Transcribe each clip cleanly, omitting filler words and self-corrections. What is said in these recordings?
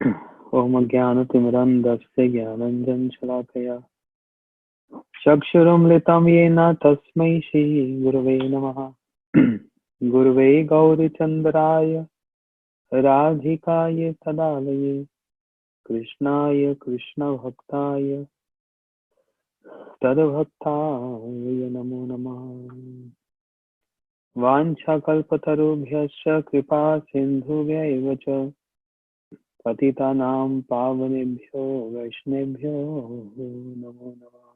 ओम ज्ञानतिमिरन्धस्य ज्ञानञ्जनशलाकया चक्षुरुन्मिलितं येन तस्मै श्रीगुरवे नमः। गुरवे गौरीचन्द्राय राधिकाय तदालये कृष्णाय कृष्णभक्ताय तद्भक्ताय नमो नमः। वाञ्छाकल्पतरुभ्यश्च कृपा सिन्धुभ्यैव च पतितानां पावनेभ्यो वैष्णवेभ्यो नमो नमः।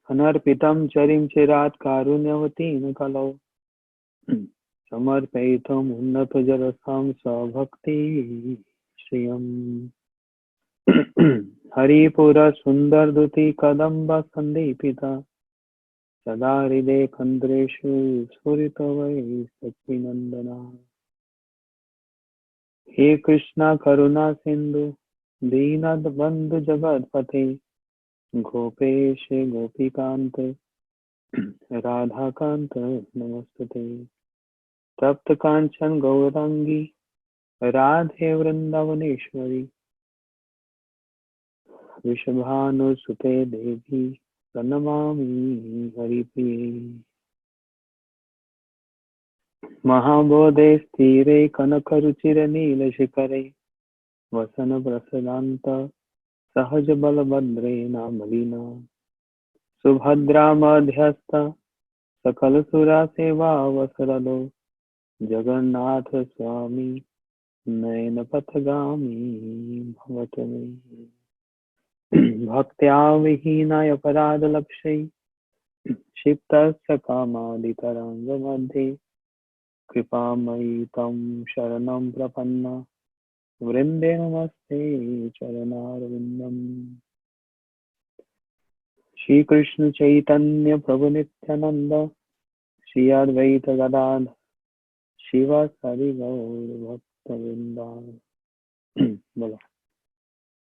अनर्पितं चरिं चिरात् कारुण्यवतीं कलौ समर्पयितुम् उन्नतजरसां स्वभक्ति श्रियम्। हरिपुरसुन्दरदुती कदम्ब सन्दीपिता सदा हृदये कन्द्रेषु स्फुरितो वै सच्चिनन्दना। हे कृष्णा करुणा सिन्धु दीनबन्धु जगत्पते गोपेश गोपीकान्त राधाकान्त नमस्तुते। तप्त कांचन गौरांगी राधे वृंदावनेश्वरी वृषभानुसुते देवी प्रणमामि हरिप्रिये। महाबोधे स्थिरे कनकरुचिरे नीलशिखरे वसन प्रसदान्त सहज बलभद्रे नामलीना सुभद्रा मध्यस्थ सकल सुरा सेवा वसरदो जगन्नाथ स्वामी नयन पथगामी भवत मे। भक्त्या विहीनाय अपराधलक्ष्यै क्षिप्तस्य कामादितरङ्गमध्ये कृपामयि तं शरणं प्रपन्न वृन्दे नमस्ते चरणारविन्दम्। श्री कृष्ण चैतन्य प्रभु नित्यानंद श्री अद्वैत गदाधर शिवासादि गौर भक्तवृंद। बोलो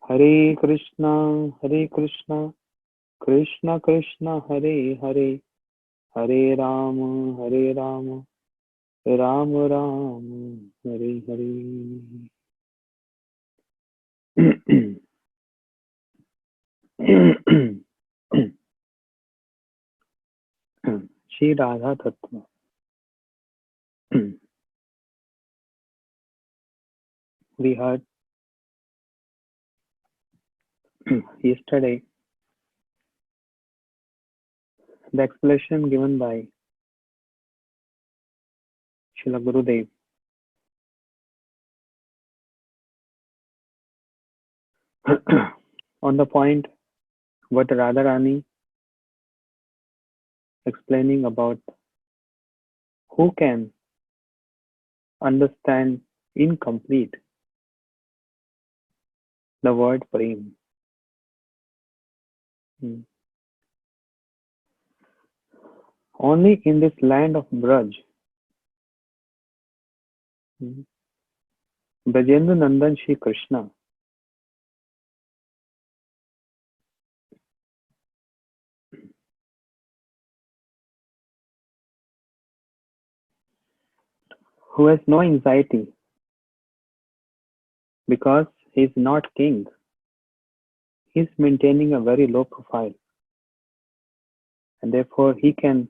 हरे कृष्णा कृष्ण कृष्ण हरे हरे हरे राम राम राम हरे हरे। श्री राधा तत्व। We heard yesterday the explanation given by Srila Gurudev on the point what Radharani explaining about who can understand incomplete the word prem. Only in this land of Braj, Brajendra Nandan Shri Krishna who has no anxiety because he is not king. He is maintaining a very low profile and therefore he can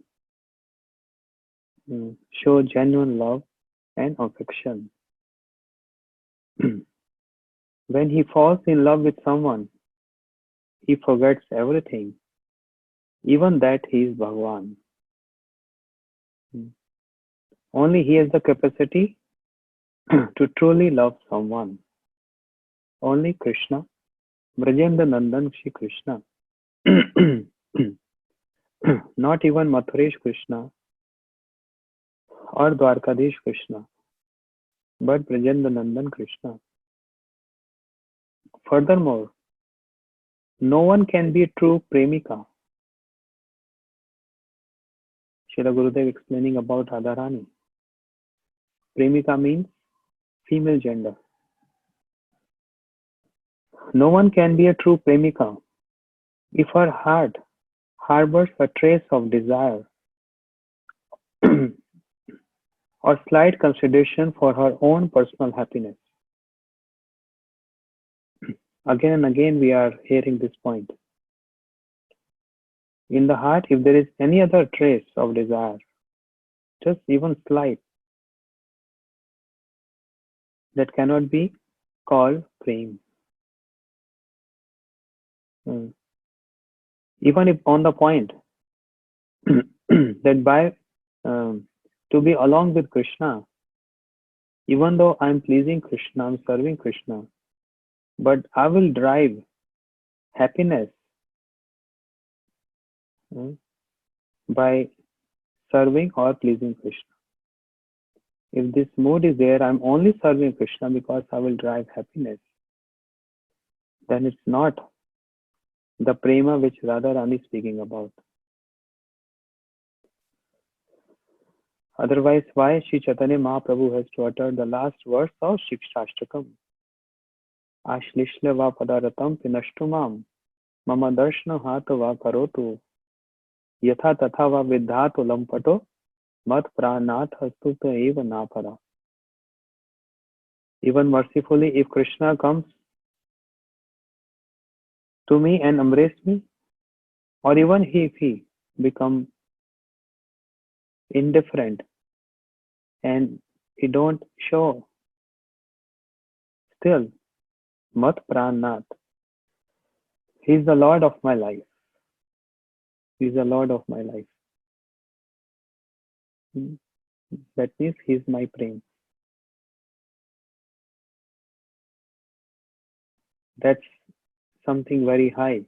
show genuine love and affection. When he falls in love with someone, he forgets everything, even that he is Bhagwan. Only he has the capacity to truly love someone. Only Krishna, Brajendra Nandan Shri Krishna, not even Mathuresh Krishna or Dwarkadish Krishna, but Brajendra Nandan Krishna. Furthermore, no one can be a true premika. Srila Gurudev explaining about Radharani. Premika means female gender. No one can be a true premika if her heart harbors a trace of desire or slight consideration for her own personal happiness. Again and again, we are hearing this point. In the heart, if there is any other trace of desire, just even slight, that cannot be called prem. Mm. Even if on the point that by to be along with Krishna, even though I'm pleasing Krishna, I'm serving Krishna, but I will drive happiness mm, by serving or pleasing Krishna. If this mood is there, I'm only serving Krishna because I will drive happiness, then it's not the prema which Radharani is speaking about. Otherwise, why Sri Chaitanya Mahaprabhu has to utter the last verse of Shikshashtakam? Ashlishla va padaratam pinashtumam mama darshna hata va karotu yatha tatha va vidhatu lampato mat pranath hastuta eva napara. Even mercifully, if Krishna comes to me and embrace me, or even if he become indifferent and he don't show, still, mat pranath, he is the Lord of my life. He is the Lord of my life. That means he is my prem. That's something very high.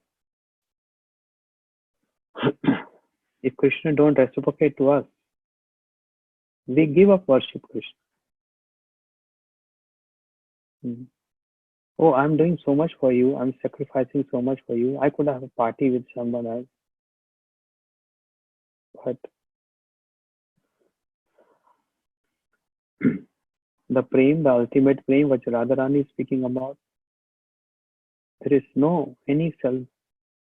If Krishna don't reciprocate to us, we give up worship Krishna. Oh, I'm doing so much for you. I'm sacrificing so much for you. I could have a party with someone else. But the prem, the ultimate prem, which Radharani is speaking about, there is no any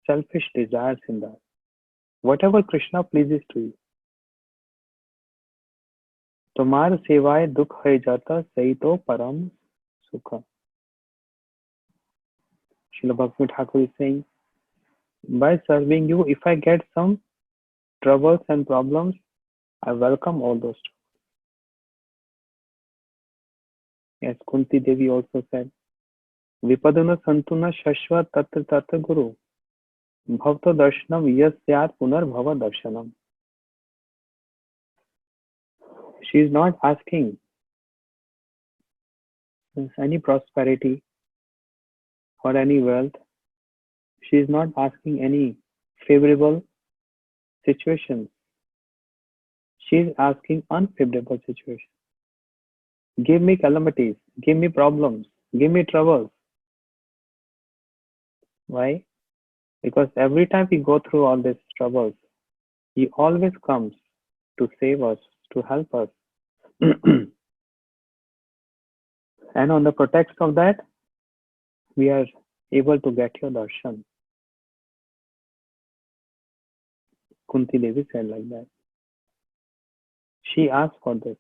selfish desires in that. Whatever Krishna pleases to you. तुम्हार सेवाए दुख है जाता सही तो परम सुख. Srila Bhakti Thakur is saying, by serving you, if I get some troubles and problems, I welcome all those. As Kunti Devi also said, Vipadana Santuna Shashva Tatra Tatra Guru Bhavta Darshanam Yasyat Punar Bhava Darshanam. She is not asking any prosperity or any wealth. She is not asking any favorable situations. She is asking unfavorable situations. Give me calamities, give me problems, give me troubles. Why? Because every time we go through all these troubles, he always comes to save us, to help us. And on the pretext of that, we are able to get your darshan. Kunti Devi said like that. She asked for this.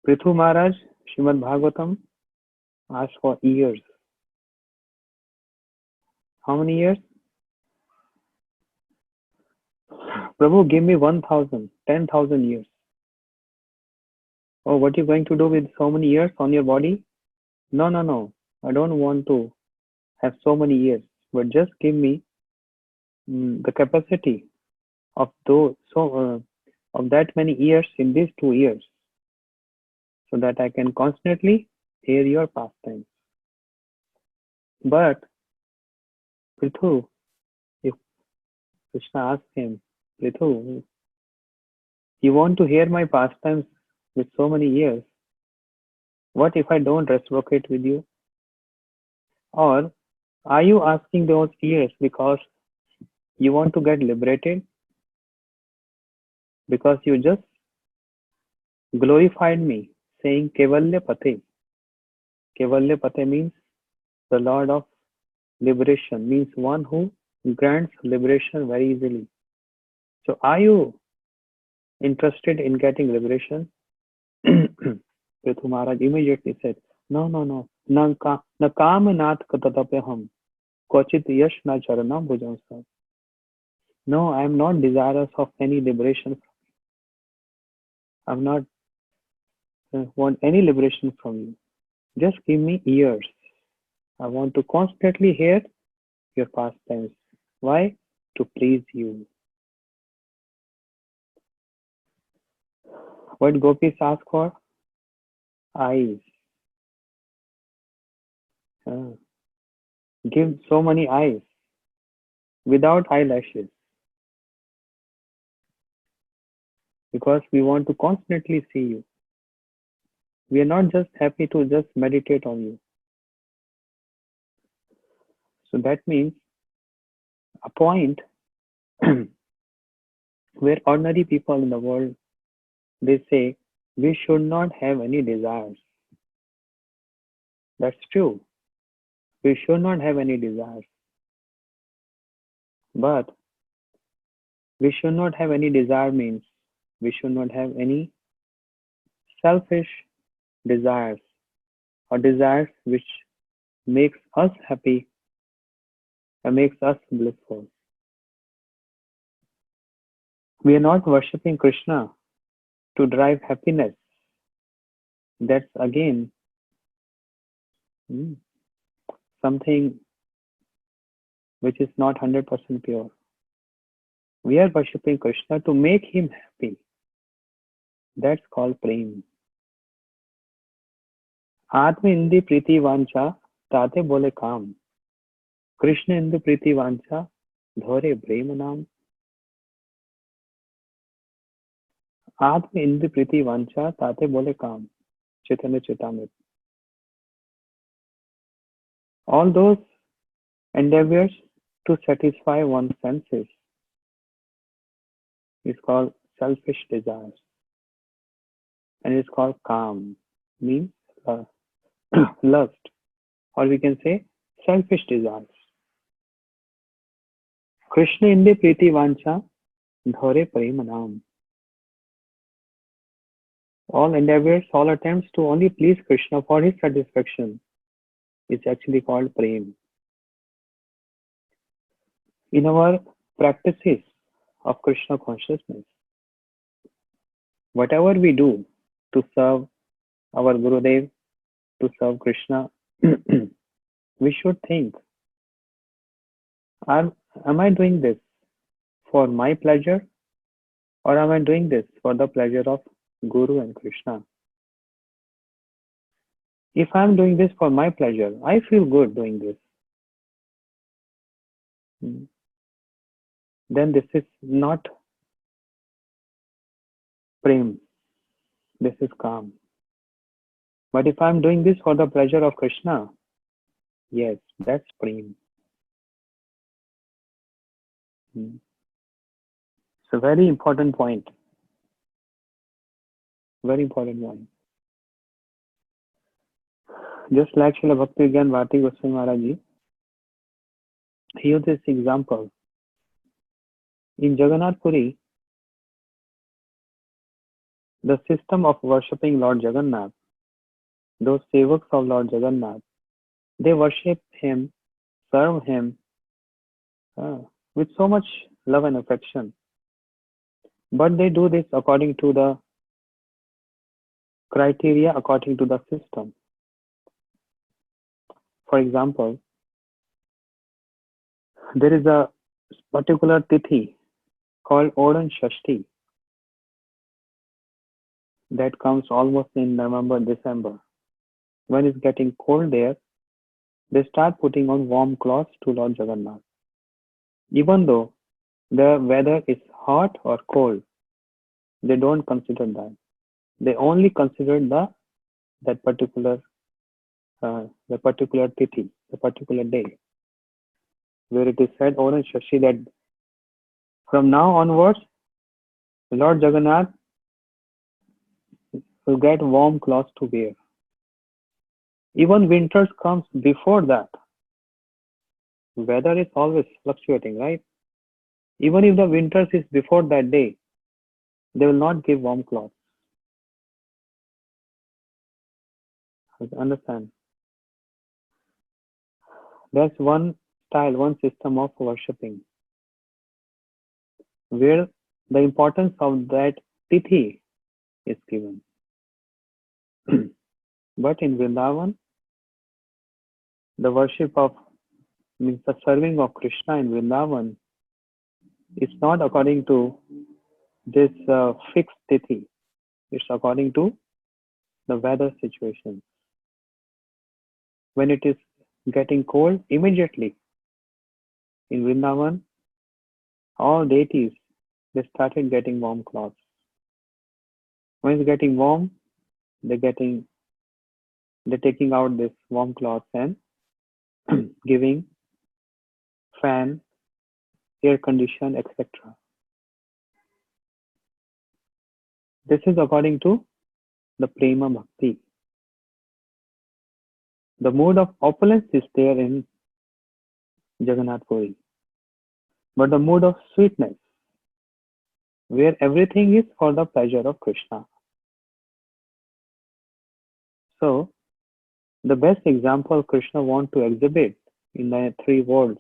Prithu Maharaj, Srimad Bhagavatam, asked for years. How many years? Prabhu, give me 1,000, 10,000 years. Oh, what are you going to do with so many years on your body? No, no, no. I don't want to have so many years, but just give me the capacity of those of that many years in these 2 years, so that I can constantly hear your pastimes. But Prithu, if Krishna asked him, Prithu, you want to hear my pastimes with so many years? What if I don't reciprocate with you? Or are you asking those years because you want to get liberated? Because you just glorified me, saying Kevalya Pate. Kevalya Pate means the Lord of liberation, means one who grants liberation very easily. So are you interested in getting liberation? Prithu Maharaj immediately said, no, no, no. Na kama nath katatapyaham. Kochit yash na charana bhujamsa. No, I am not desirous of any liberation. I am not want any liberation from you. Just give me ears. I want to constantly hear your pastimes. Why? To please you. What gopis ask for? Eyes. Uh, give so many eyes without eyelashes because we want to constantly see you. We are not just happy to just meditate on you. So that means a point where ordinary people in the world, they say we should not have any desires. That's true. We should not have any desires. But we should not have any desire means we should not have any selfish desires or desires which makes us happy and makes us blissful. We are not worshipping Krishna to drive happiness. That's again something which is not 100% pure. We are worshipping Krishna to make him happy. That's called prem. Atma indi priti vancha tate bole kam. Krishna indi priti vancha dhore prema naam. Atma indi priti vancha tate bole kam. Chaitanya Charitamrta. All those endeavors to satisfy one's senses is called selfish desires. And it's called kam, means lust, or we can say selfish desires. Krishna indi priti vancha dhore prema naam. All endeavors, all attempts to only please Krishna for his satisfaction is actually called prem. In our practices of Krishna consciousness, whatever we do to serve our Gurudev, to serve Krishna, we should think, am I doing this for my pleasure or am I doing this for the pleasure of Guru and Krishna? If I am doing this for my pleasure, I feel good doing this. Then this is not prem. This is calm. But if I am doing this for the pleasure of Krishna, yes, that's prem. It's a very important point. Very important one. Just like Srila Bhakti Gyan Bharati Goswami Maharaj Ji, he used this example. In Jagannath Puri, the system of worshipping Lord Jagannath, those sevaks of Lord Jagannath, they worship him, serve him with so much love and affection. But they do this according to the criteria, according to the system. For example, there is a particular tithi called Odan Shashti that comes almost in November, December. When it's getting cold there, they start putting on warm clothes to Lord Jagannath. Even though the weather is hot or cold, they don't consider that. They only consider that particular tithi, the particular day, where it is said, Oran Shashi, that from now onwards, Lord Jagannath will get warm clothes to wear. Even winters comes before that. Weather is always fluctuating, right? Even if the winters is before that day, They will not give warm clothes. Understand? That's one style, one system of worshipping, where the importance of that tithi is given. But in Vrindavan, the worship of means the serving of Krishna in Vrindavan is not according to this fixed tithi. It's according to the weather situation. When it is getting cold, immediately in Vrindavan, all deities they started getting warm clothes. When it's getting warm, they're taking out this warm cloth and giving fan, air condition, etc. This is according to the prema bhakti. The mood of opulence is there in Jagannath Puri, but the mood of sweetness, where everything is for the pleasure of Krishna. So, the best example Krishna wants to exhibit in the three worlds.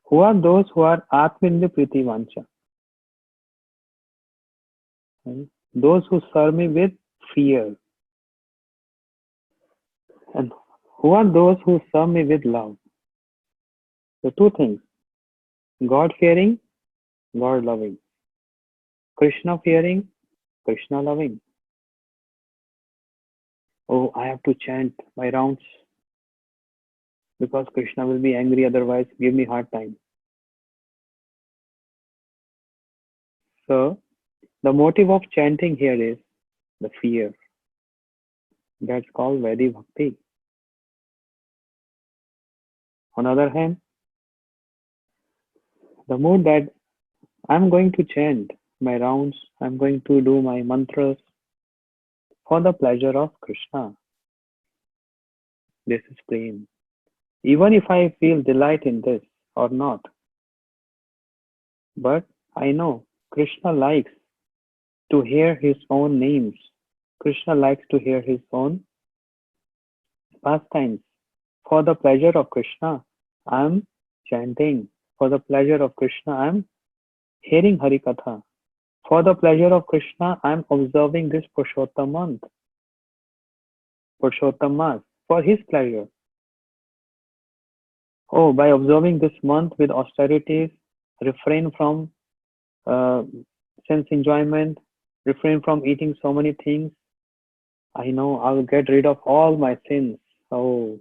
Who are those who are Atmindra Priti Vancha? Those who serve me with fear. And who are those who serve me with love? The two things. God fearing, God loving. Krishna fearing, Krishna loving. Oh, I have to chant my rounds because Krishna will be angry, otherwise give me hard time. So, the motive of chanting here is the fear. That's called Vaidhi Bhakti. On the other hand, the mood that I'm going to chant my rounds, I'm going to do my mantras for the pleasure of Krishna. This is plain. Even if I feel delight in this or not, but I know Krishna likes to hear his own names. Krishna likes to hear his own pastimes. For the pleasure of Krishna, I am chanting. For the pleasure of Krishna, I am hearing Hari Katha. For the pleasure of Krishna, I am observing this Purushottam month, Purushottam Mas, for his pleasure. Oh, by observing this month with austerities, refrain from sense enjoyment, refrain from eating so many things, I know I will get rid of all my sins. Oh,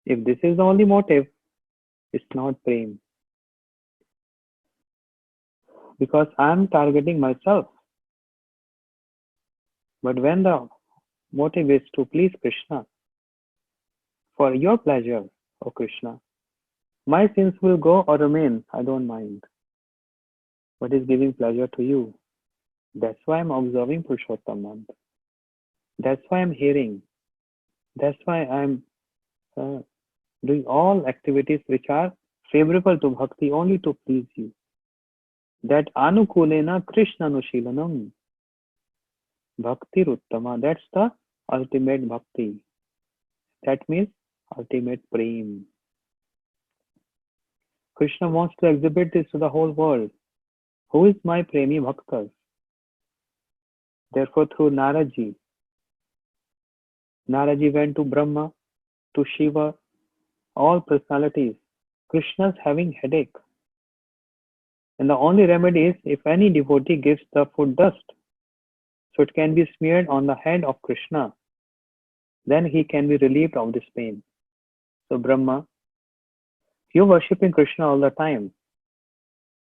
if this is the only motive, it's not prem. Because I am targeting myself. But when the motive is to please Krishna, for your pleasure, O Krishna, my sins will go or remain, I don't mind. What is giving pleasure to you? That's why I'm observing Purushottam month. That's why I'm hearing. That's why I'm doing all activities which are favorable to bhakti only to please you. That anukulena Krishna anushilanam. Bhakti Ruttama. That's the ultimate bhakti. That means ultimate prem. Krishna wants to exhibit this to the whole world. Who is my premi bhaktas? Therefore, through Naraji went to Brahma, to Shiva, all personalities. Krishna's having headache. And the only remedy is if any devotee gives the food dust, so it can be smeared on the head of Krishna, then he can be relieved of this pain. So Brahma, you're worshipping Krishna all the time.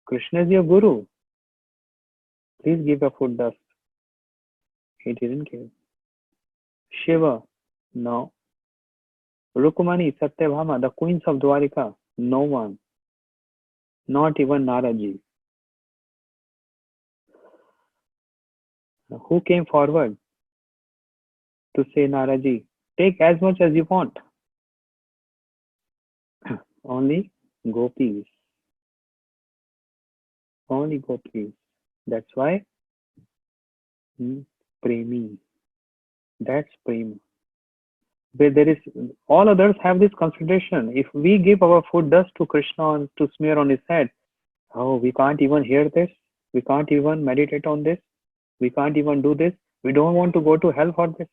Krishna is your guru. Please give your food dust. He didn't give. Shiva, no. Rukumani, Satyabhama, the queens of Dwarika, no one. Not even Naraji. Who came forward to say, Naraji, take as much as you want. Only gopis. Only gopis. That's why premi. That's prema. Where there is all others have this consideration. If we give our food dust to Krishna to smear on his head, oh, we can't even hear this. We can't even meditate on this. We can't even do this. We don't want to go to hell for this.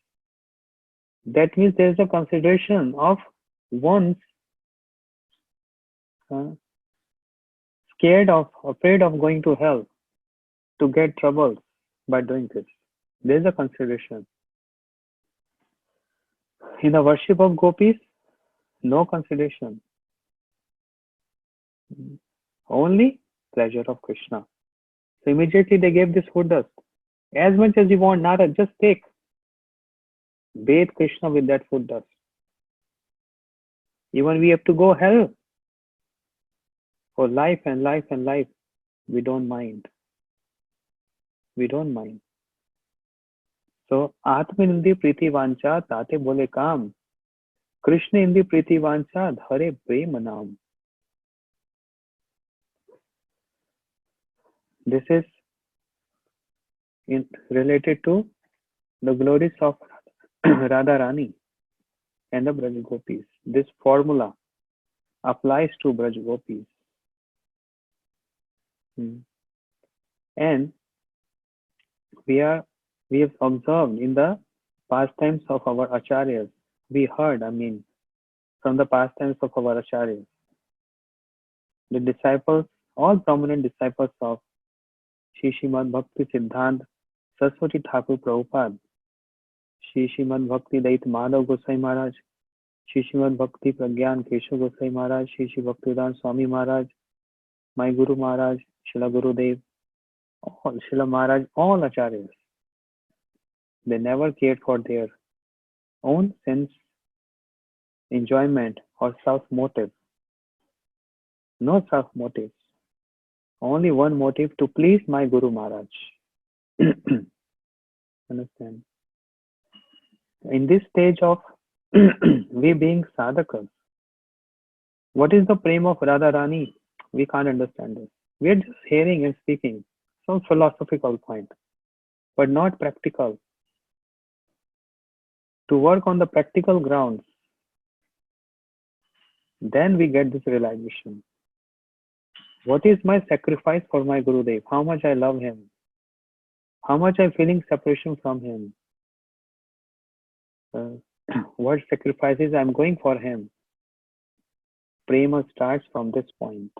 That means there is a consideration of one's uh, scared of, afraid of going to hell to get trouble by doing this. There is a consideration. In the worship of gopis, no consideration. Only pleasure of Krishna. So immediately they gave this food dust. As much as you want, Narad, just take. Bathe Krishna with that food dust. Even we have to go hell for life and life and life. We don't mind. We don't mind. So Atma Indi Priti Vancha Tate Bole Kam. Krishna Indi Priti Vancha Dhare Prema Naam. This is related to the glories of Radha Rani and the Braj Gopis. This formula applies to Braj Gopis. And we have observed in the pastimes of our acharyas. We heard, from the pastimes of our acharyas. The disciples, all prominent disciples of Srimad Bhakti Siddhant Saraswati Thakur Prabhupada, Srimad Bhakti Dait Madhav Gosai Maharaj, Srimad Bhakti Pragyan Keshav Gosai Maharaj, Sri Bhaktivedanta Swami Maharaj, my Guru Maharaj, Srila Gurudev, all Srila Maharaj, all acharyas. They never cared for their own sense, enjoyment, or self-motive. No self-motives. Only one motive, to please my Guru Maharaj. Understand? In this stage of we being sadhakas, what is the prema of Radha Rani? We can't understand this. We are just hearing and speaking some philosophical point, but not practical. To work on the practical grounds, then we get this realization. What is my sacrifice for my Gurudev? How much I love him? How much I'm feeling separation from him? What sacrifices I'm going for him? Prema starts from this point.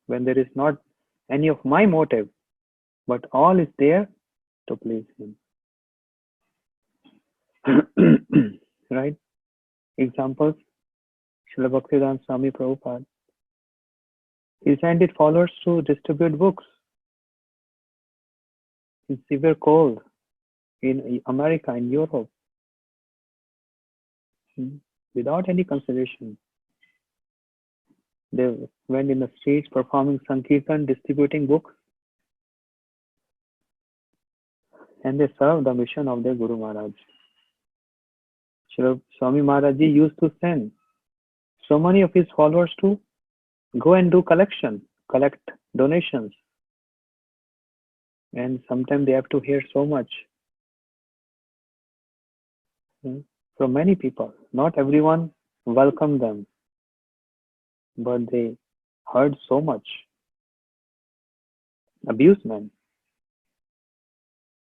When there is not any of my motive, but all is there to please him. Right? Examples, Srila Bhaktivedanta Swami Prabhupada. He sent his followers to distribute books in severe cold in America, in Europe, without any consideration. They went in the streets performing Sankirtan, distributing books, and they served the mission of their Guru Maharaj. Srila Swami Maharaj used to send so many of his followers to go and do collect donations. And sometimes they have to hear so much from many people. Not everyone welcomed them, but they heard so much abusement.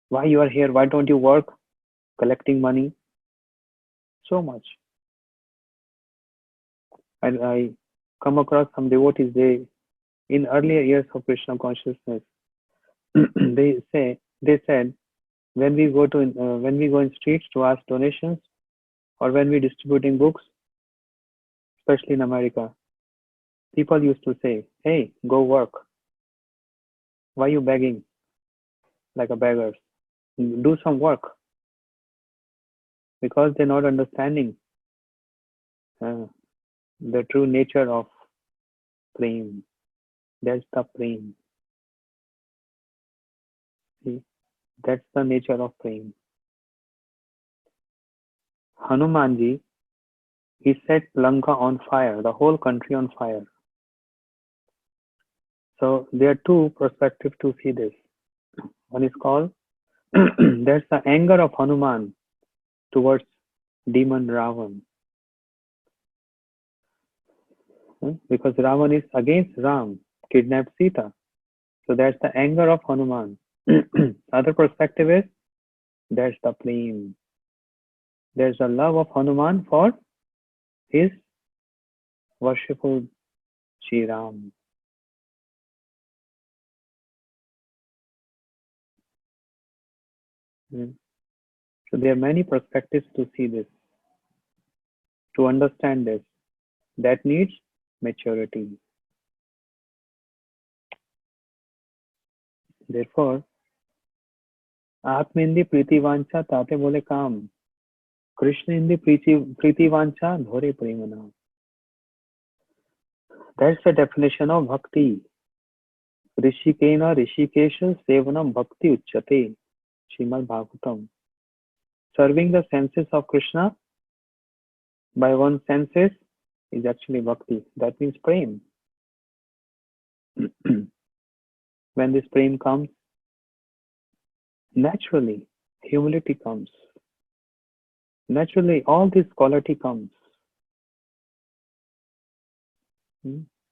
Why you are here? Why don't you work collecting money? So much. I come across some devotees, they in earlier years of Krishna consciousness, they said when we go in streets to ask donations, or when we distributing books, especially in America, people used to say, "Hey, go work. Why you begging like a beggar? Do some work." Because they're not understanding the true nature of prem. That's the prem. See, that's the nature of prem. Hanumanji, he set Lanka on fire, the whole country on fire. So there are two perspectives to see this. One is called there's the anger of Hanuman towards demon Ravan, because Ravan is against Ram, kidnapped Sita. So that's the anger of Hanuman. Other perspective is there's the prem. There's the love of Hanuman for his worshipful Sri Ram. Mm. So there are many perspectives to see this, to understand this. That needs maturity. Therefore, आत्म इंद्री प्रीति वांछा ताते बोले काम, कृष्ण इंद्री प्रीति वांछा धोरे प्रेम नाम. That's the definition of bhakti. Rishikena Rishikesha Sevanam Bhakti Uchyate. Srimad Bhagavatam. Serving the senses of Krishna by one's senses is actually bhakti. That means prem. When this prem comes, naturally humility comes. Naturally all this quality comes.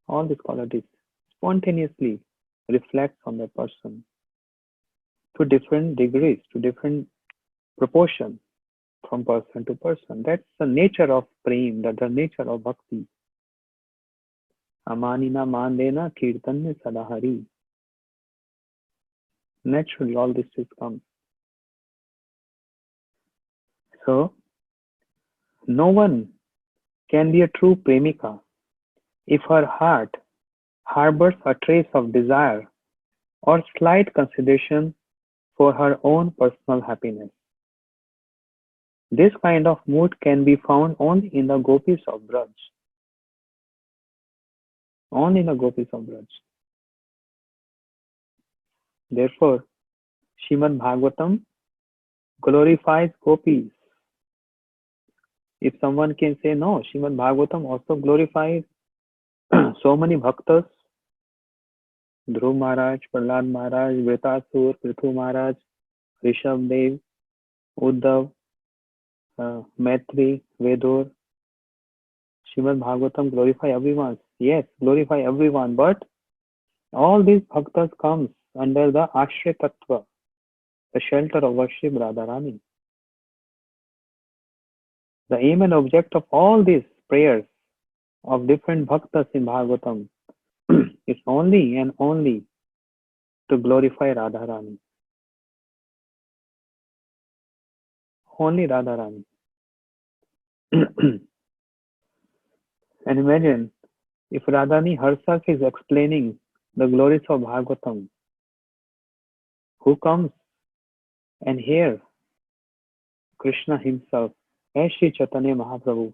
All these qualities spontaneously reflects on the person to different degrees, to different proportion from person to person. That's the nature of prem, that's the nature of bhakti. Amanina mandena kirtanya sadahari. Naturally all this is comes. So no one can be a true premika if her heart harbors a trace of desire or slight consideration for her own personal happiness. This kind of mood can be found only in the gopis of Braj. Only in the gopis of Braj. Therefore, Srimad Bhagavatam glorifies gopis. If someone can say no, Srimad Bhagavatam also glorifies so many bhaktas, Dhruv Maharaj, Prahlad Maharaj, Vritasur, Prithu Maharaj, Rishabh Dev, Uddhav, Maitri, Vedur. Srimad Bhagavatam glorify everyone. Yes, glorify everyone, but all these bhaktas comes under the Ashray Tattva, the shelter of worship Radharani. The aim and object of all these prayers of different bhaktas in Bhagavatam is only and only to glorify Radharani. Only Radharani. And imagine if Radharani herself is explaining the glories of Bhagavatam, who comes and hears Krishna himself as Sri Caitanya Mahaprabhu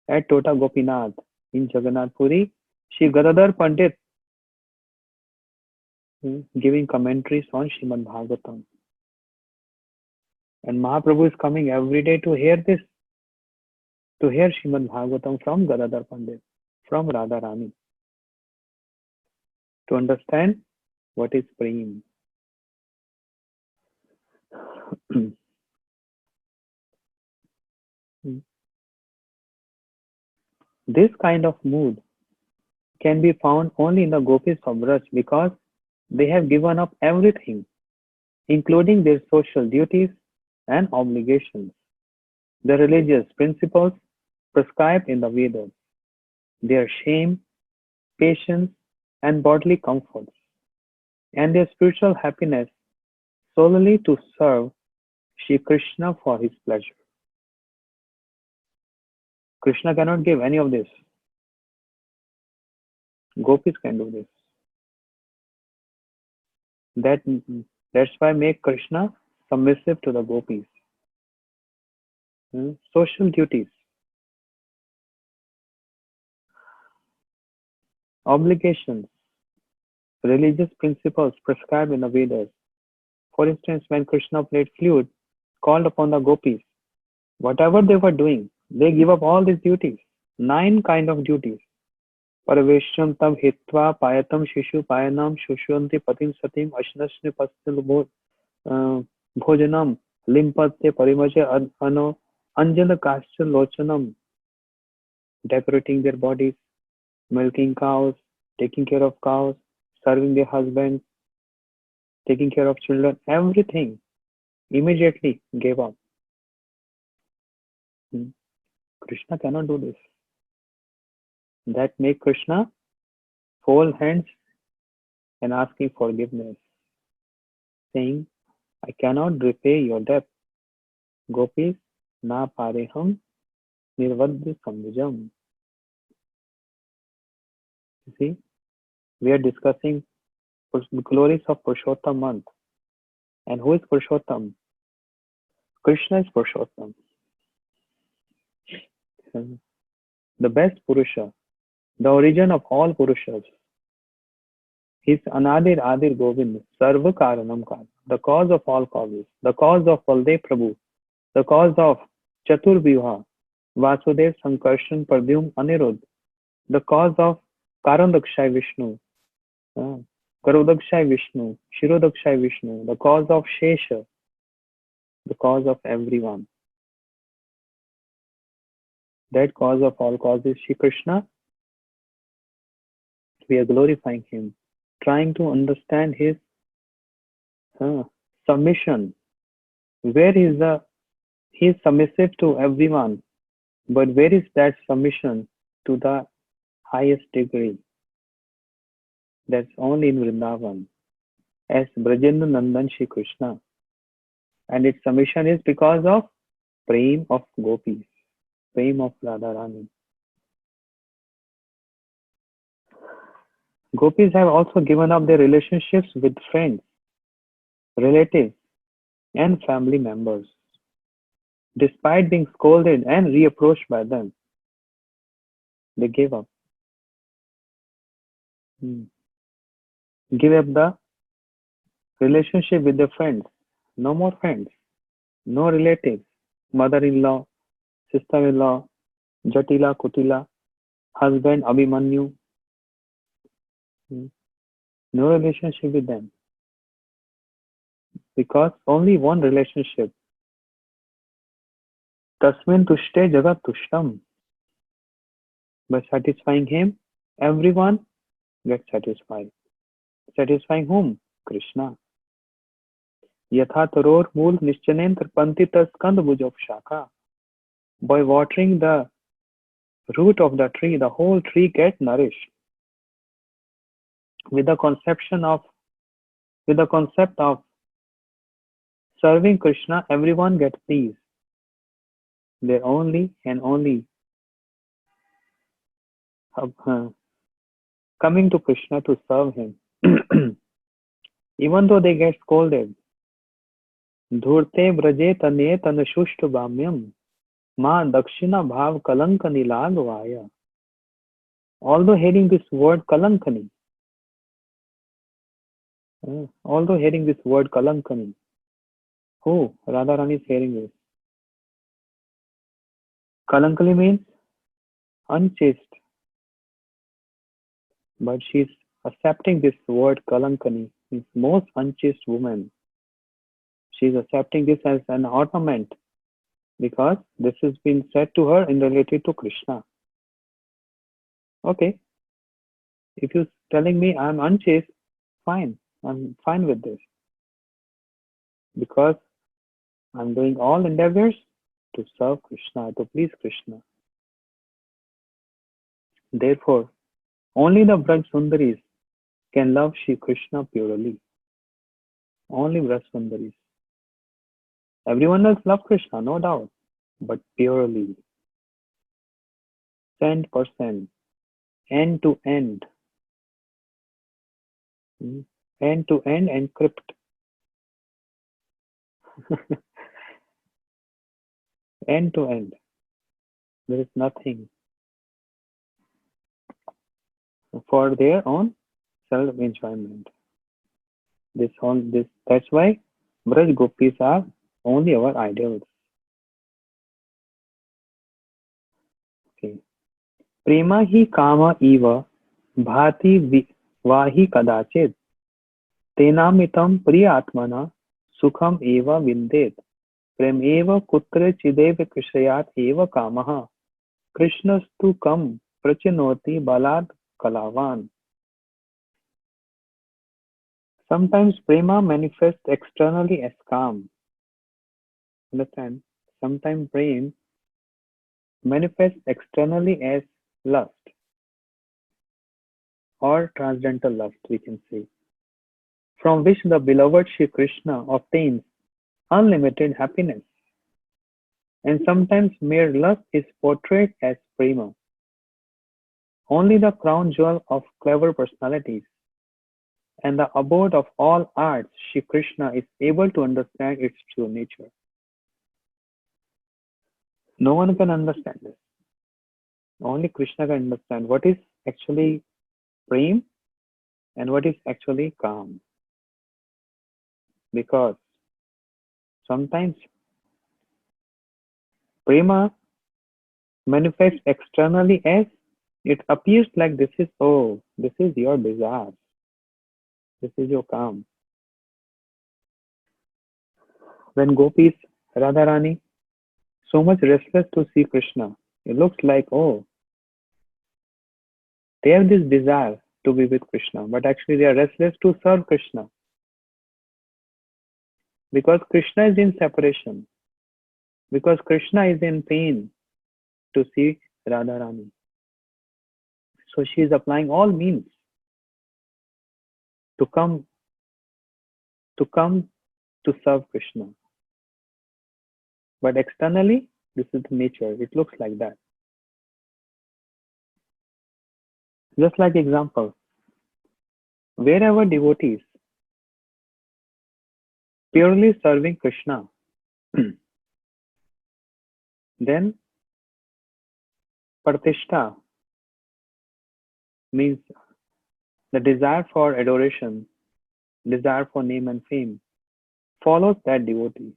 at Tota Gopinath in Jagannath Puri, Sri Gadadhar Pandit giving commentaries on Srimad Bhagavatam. And Mahaprabhu is coming every day to hear this, to hear Srimad Bhagavatam from Gadadhar Pandit, from Radharani, to understand what is prem. This kind of mood can be found only in the gopis of Braj because they have given up everything, including their social duties and obligations, the religious principles prescribed in the Vedas, their shame, patience, and bodily comforts, and their spiritual happiness solely to serve Shri Krishna for his pleasure. Krishna cannot give any of this. Gopis can do this. That's why make Krishna submissive to the gopis. Social duties, obligations, religious principles prescribed in the Vedas. For instance, when Krishna played flute, called upon the gopis, whatever they were doing, they give up all these duties, 9 kind of duties. Parvesham tam hitva payatam shishu payanam shushyanti patim satim ashnashni pastil bhojanam limpate parimaje ano anjana kascha lochanam, decorating their bodies, milking cows, taking care of cows, serving their husbands, taking care of children, everything immediately gave up. Hmm. Krishna cannot do this. That make Krishna fold hands and asking forgiveness, saying, I cannot repay your debt. Gopis, na pareham nirvadya samvijam. You see, we are discussing the glories of Purushottam month. And who is Purushottam? Krishna is Purushottam. The best Purusha, the origin of all Purushas. He's Anadir Adir Govind, Sarva Karanam Karan, the cause of all causes, the cause of Baldev Prabhu, the cause of Chatur Vyuha, Vasudev Sankarshan Pradyum Anirudh, the cause of Karandakshay Vishnu, Garudakshay Vishnu, Shirodakshay Vishnu, the cause of Shesha, the cause of everyone. That cause of all causes, Shri Krishna, we are glorifying him, trying to understand his submission. Where is he is submissive to everyone, but where is that submission to the highest degree? That's only in Vrindavan, as Brajendra Nandan Shri Krishna. And its submission is because of Prem of Gopis, Prem of Radharani. Gopis have also given up their relationships with friends, relatives, and family members, despite being scolded and reapproached by them. They gave up. Give up the relationship with their friends. No more friends. No relatives. Mother-in-law, sister-in-law, Jatila, Kutila, husband, Abhimanyu. No relationship with them. Because only one relationship. Tasmin tushte jagat tushtam. By satisfying him, everyone gets satisfied. Satisfying whom? Krishna. Yatha taror mool nishchanen tarpanti taskand bhujop shaka. By watering the root of the tree, the whole tree gets nourished. With the concept of serving Krishna, everyone gets peace. They're only and only coming to Krishna to serve him. Even though they get scolded. Dhurte braje tane tanashushtu bhamyam ma dakshina bhav kalankani lagvaya. Although hearing this word kalankani, who? Radharani is hearing this. Kalankani means unchaste. But she's accepting this word kalankani, means most unchaste woman. She's accepting this as an ornament because this has been said to her in related to Krishna. Okay, if you're telling me I'm unchaste, fine. I'm fine with this. Because I'm doing all endeavors to serve Krishna, to please Krishna. Therefore, only the Braj Sundaris can love Shri Krishna purely. Only Braj Sundaris. Everyone else loves Krishna, no doubt, but purely. 100%. End to end. End to end encrypt. End to end. There is nothing for their own self-enjoyment. That's why Braj Gopis are only our idols. Okay. Prema hi kama eva भाति वाहि कदाचित् तेनामितं प्रियात्मना सुखम एव विन्देत् प्रेम एव कुत्रचिदेव कृषयात् एव कामः कृष्णस्तु कम प्रचिनोति बलात् कलावान. Sometimes prema manifests externally as calm. Understand? Sometimes prema manifests externally as lust or transcendental lust, we can say, from which the beloved Shri Krishna obtains unlimited happiness. And sometimes mere lust is portrayed as prema, only the crown jewel of clever personalities. And the abode of all arts, Shri Krishna is able to understand its true nature. No one can understand this. Only Krishna can understand what is actually prem and what is actually calm. Because sometimes prema manifests externally as it appears like this is, oh, this is your desire, this is your calm. When gopis, Radharani, so much restless to see Krishna, it looks like, oh, they have this desire to be with Krishna, but actually they are restless to serve Krishna. Because Krishna is in separation, because Krishna is in pain to see Radharani. So she is applying all means to come to serve Krishna. But externally, this is the nature. It looks like that. Just like example, wherever devotees purely serving Krishna, then Pratishtha means the desire for adoration, desire for name and fame follows that devotee.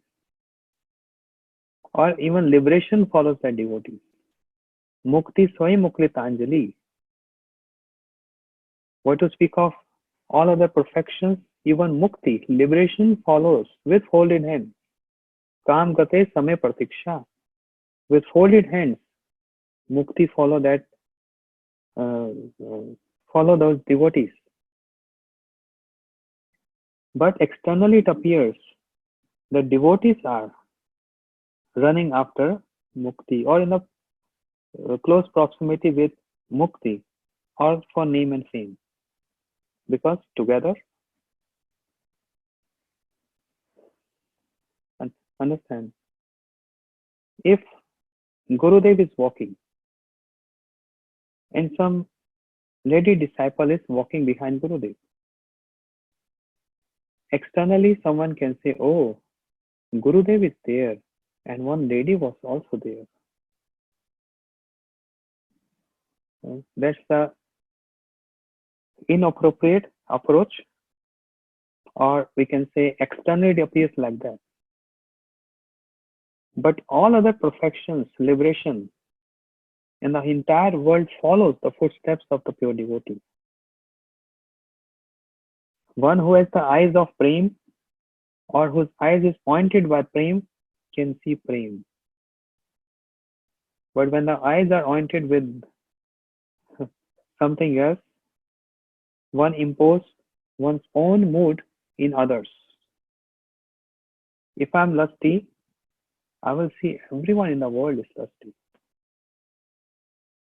Or even liberation follows that devotee. Mukti Swayam Muklitanjali. What to speak of all other perfections, even mukti, liberation follows with folded hands. Kam gate samay pratiksha. With folded hands, mukti uh, follow those devotees. But externally it appears that devotees are running after mukti or in a close proximity with mukti or for name and fame. Because together, understand, if Gurudev is walking and some lady disciple is walking behind Gurudev, externally someone can say, oh, Gurudev is there and one lady was also there. That's the inappropriate approach, or we can say externally it appears like that. But all other perfections, liberation, and the entire world follows the footsteps of the pure devotee. One who has the eyes of Prem or whose eyes is pointed by Prem can see Prem. But when the eyes are pointed with something else, one imposes one's own mood in others. If I'm lusty, I will see everyone in the world is lusty.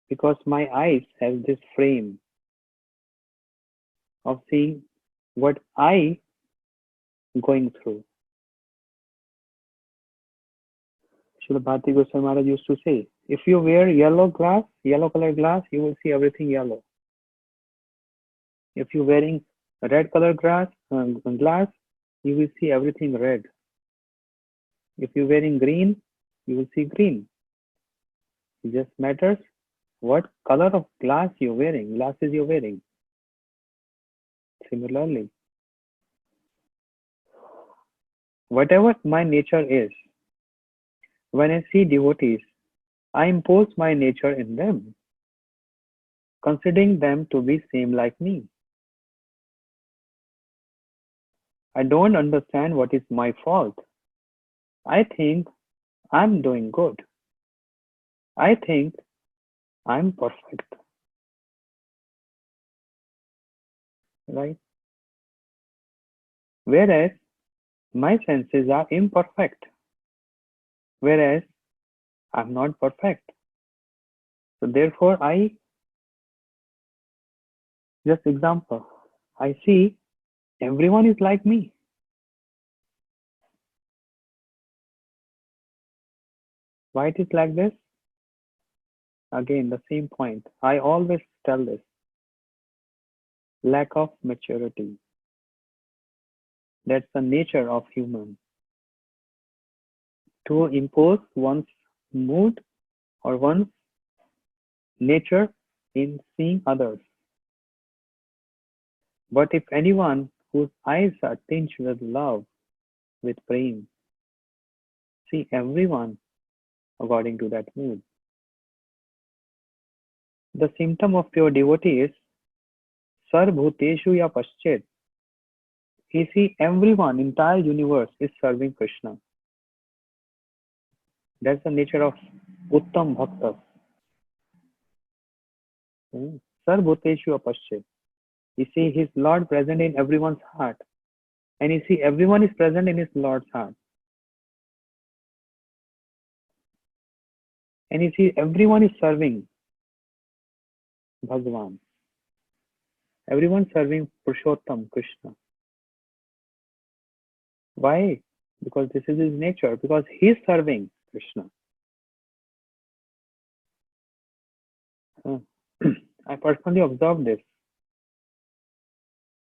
Because my eyes have this frame of seeing what I going through. Srila Bharati Goswami Maharaj used to say, if you wear yellow color glass, you will see everything yellow. If you're wearing red color glass, you will see everything red. If you're wearing green, you will see green. It just matters what color of glasses you're wearing. Similarly, whatever my nature is, when I see devotees, I impose my nature in them. considering them to be same like me. I don't understand what is my fault. I think I'm doing good. I think I'm perfect, right? Whereas my senses are imperfect, whereas I'm not perfect. So therefore, just example, I see everyone is like me. Why it is like this? Again, the same point. I always tell this lack of maturity. That's the nature of human. To impose one's mood or one's nature in seeing others. But if anyone whose eyes are tinged with love, with prema, see everyone according to that mood. The symptom of pure devotee is Sarvbhuteshu ya paschet. He see everyone, entire universe is serving Krishna. That's the nature of Uttam Bhaktas. Sarvbhuteshu ya paschet. You see his Lord present in everyone's heart. And you see everyone is present in his Lord's heart. And you see everyone is serving Bhagavan. Everyone serving Purushottam, Krishna. Why? Because this is his nature. Because he is serving Krishna. I personally observed this.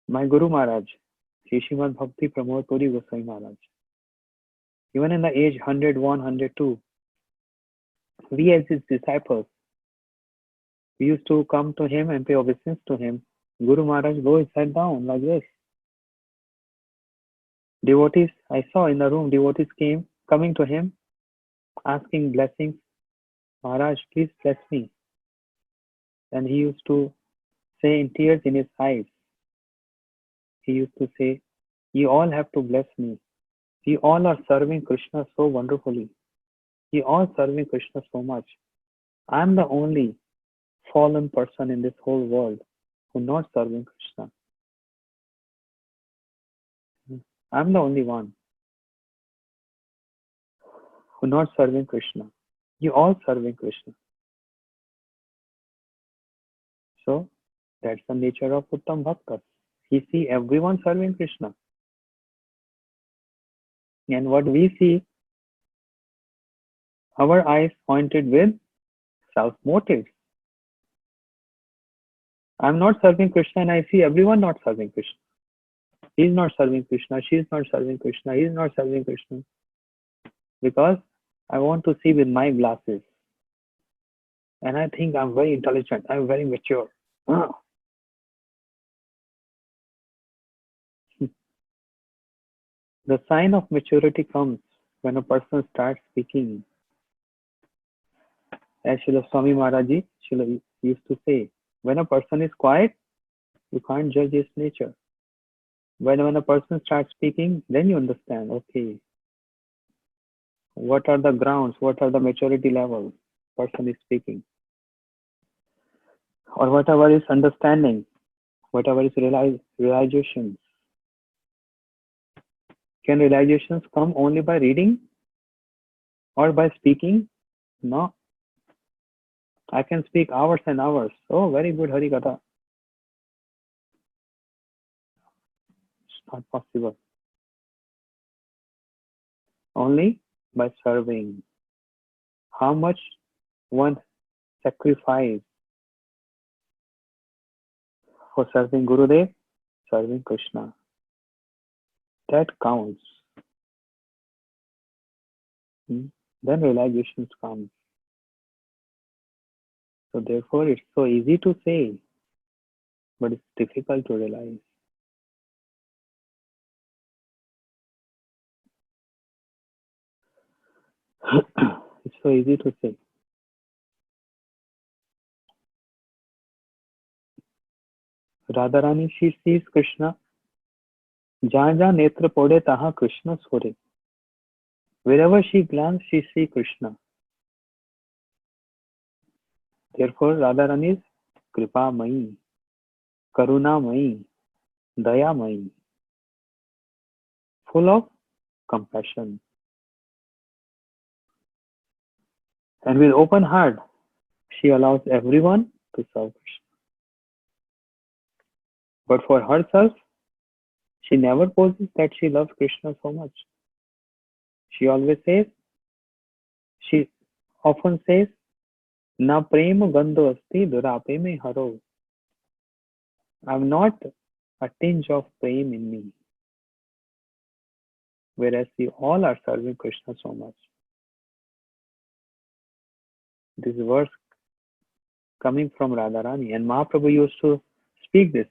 My Guru Maharaj, Sri Srimad Bhakti Pramod Puri Goswami Maharaj, even in the age 101, 102, we as his disciples, we used to come to him and pay obeisance to him. Guru Maharaj go his head down like this. Devotees, I saw in the room, devotees coming to him, asking blessings. Maharaj, please bless me. And he used to say in tears in his eyes, he used to say, you all have to bless me. You all are serving Krishna so wonderfully. You all serving Krishna so much. I am the only fallen person in this whole world who not serving Krishna. I'm the only one who not serving Krishna. You all serving Krishna. So that's the nature of Uttam Bhaktas. He see everyone serving Krishna. And what we see, our eyes pointed with self motives. I'm not serving Krishna and I see everyone not serving Krishna. He's not serving Krishna, she's not serving Krishna, he's not serving Krishna. Because I want to see with my glasses. And I think I'm very intelligent, I'm very mature. The sign of maturity comes when a person starts speaking. As Srila Swami Maharaji used to say, when a person is quiet, you can't judge his nature. When a person starts speaking, then you understand, okay, what are the grounds, what are the maturity levels person is speaking. Or whatever is understanding, whatever is realization. Can realizations come only by reading or by speaking? No. I can speak hours and hours. Oh, very good Hari Katha. It's not possible. Only by serving. How much one sacrifice for serving Gurudev, serving Krishna. That counts. Then realizations come. So therefore, it's so easy to say, but it's difficult to realize. It's so easy to say. Radharani, she sees Krishna. जहाँ जहाँ नेत्र पड़े तहाँ कृष्ण सोरे. Wherever she glances, she sees Krishna. Therefore, Radharani is Kripamayi, Karunamayi, Dayamayi, full of compassion. And with open heart, she allows everyone to serve Krishna. But for herself, she never poses that she loves Krishna so much. She always says, she often says, Na prema gandho asti durape me haro. I'm not a tinge of prem in me. Whereas we all are serving Krishna so much. This verse coming from Radharani, and Mahaprabhu used to speak this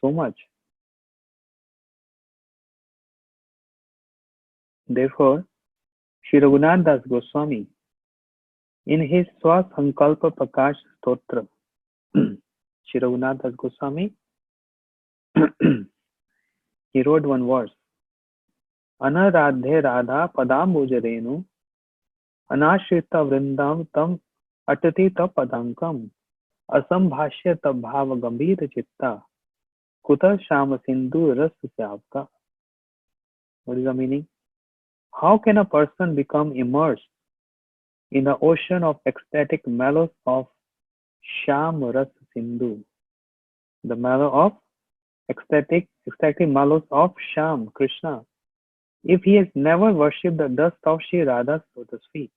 so much. Therefore, Sri Raghunath Das Goswami, in his Swasankalpa Prakash Stotra, Sri Raghunath Das Goswami, he wrote one verse, Anaradhe Radha Padambujadenu Anashrita Vrindam Tam Atati Tapadankam Asambhashya Tabhava Gambhira Chitta Kuta Shama Sindhu Ras Syavka. What is the meaning? How can a person become immersed in the ocean of ecstatic mellows of Sham Ras Sindhu? The mellow of ecstatic mellows of Sham, Krishna, if he has never worshipped the dust of Sri Radha's lotus feet.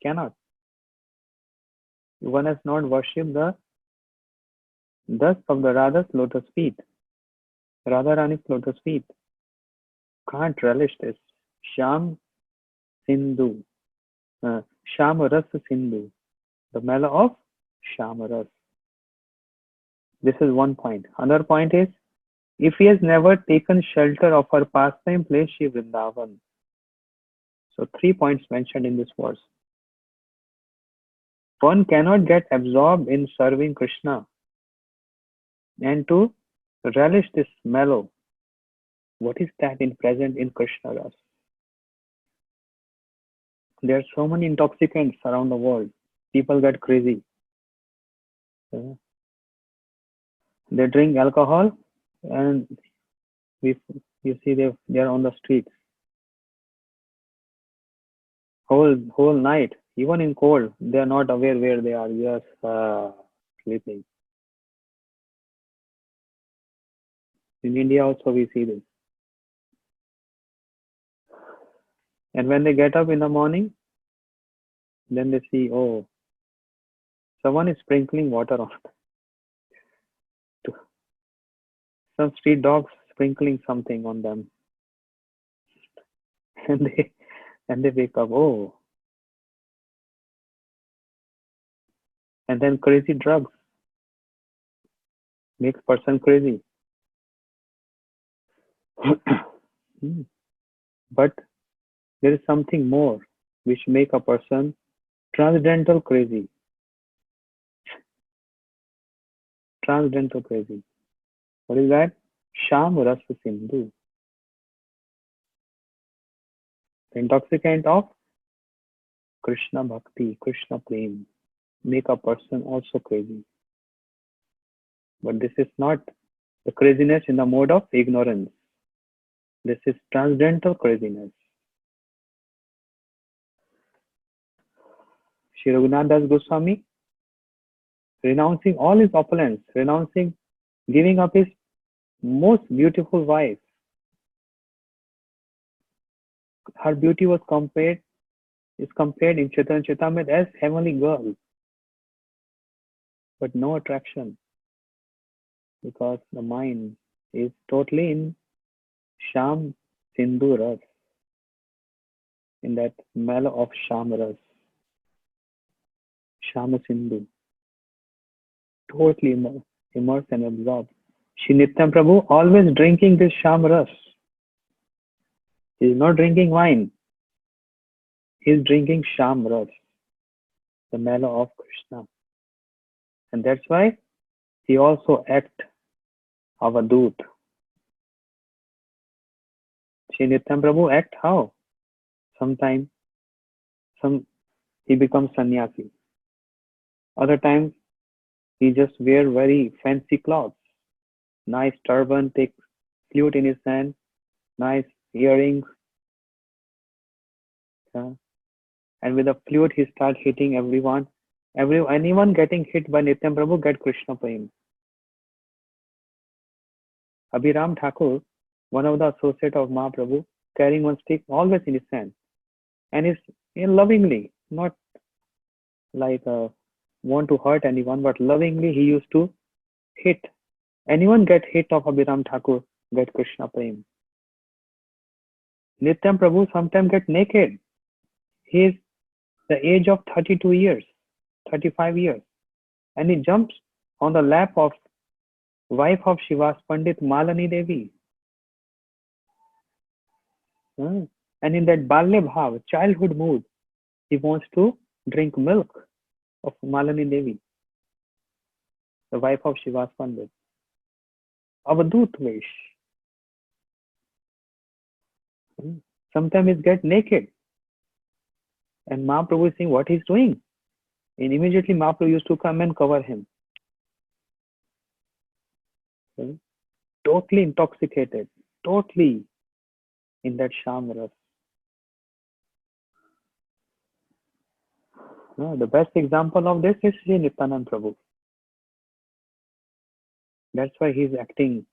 Cannot. One has not worshipped the dust of the Radha's lotus feet, Radharani's lotus feet. Can't relish this. Sham Sindhu, Sham Ras Sindhu, the mellow of Sham Ras. This is one point. Another point is, if he has never taken shelter of her pastime place, Shri Vrindavan. So 3 points mentioned in this verse. One cannot get absorbed in serving Krishna and to relish this mellow. What is that in present in Krishna Ras? There are so many intoxicants around the world. People get crazy. They drink alcohol and you see they are on the streets. Whole night, even in cold, they are not aware where they are, just sleeping. In India also we see this. And when they get up in the morning, then they see, oh, someone is sprinkling water on it. Some street dogs sprinkling something on them. And they wake up, oh. And then crazy drugs makes person crazy. But there is something more which make a person transcendental crazy. Transcendental crazy. What is that? Sham Rasa Sindhu. The intoxicant of Krishna Bhakti, Krishna Prem, make a person also crazy. But this is not the craziness in the mode of ignorance. This is transcendental craziness. Sri Raghunath Das Goswami, renouncing all his opulence, giving up his most beautiful wife. Her beauty is compared in Chaitanya Charitamrita as heavenly girl, but no attraction because the mind is totally in Sham Sindhu Ras, in that mellow of Sham Ras, Shama Sindhu, totally immersed and absorbed. Shri Nityam Prabhu always drinking this Sham Ras. He is not drinking wine. He is drinking Sham Ras, the mellow of Krishna. And that's why he also act Avadut. Sri Nityam Prabhu act how? Sometimes he becomes sannyasi. Other times he just wear very fancy clothes, nice turban, take flute in his hand, nice earrings, and with a flute he start hitting everyone. Anyone getting hit by Nityam Prabhu get Krishna Prem. Abhiram Thakur, one of the associate of Mahaprabhu, carrying one stick always in his hand, and is lovingly, not like want to hurt anyone, but lovingly he used to hit. Anyone get hit of Abhiram Thakur get Krishna Prem. Nityam Prabhu sometimes get naked. He is the age of 32 years, 35 years, and he jumps on the lap of wife of Shiva's Pandit Malani Devi. And in that Balya Bhav, childhood mood, he wants to drink milk of Malani Devi, the wife of Shiva's Pandit. Avadut Vesh. Sometimes he gets naked. And Mahaprabhu is saying what he's doing. And immediately Mahaprabhu used to come and cover him. Totally intoxicated. Totally in that Shamras. The best example of this is Sri Nityananda Prabhu. That's why he's acting.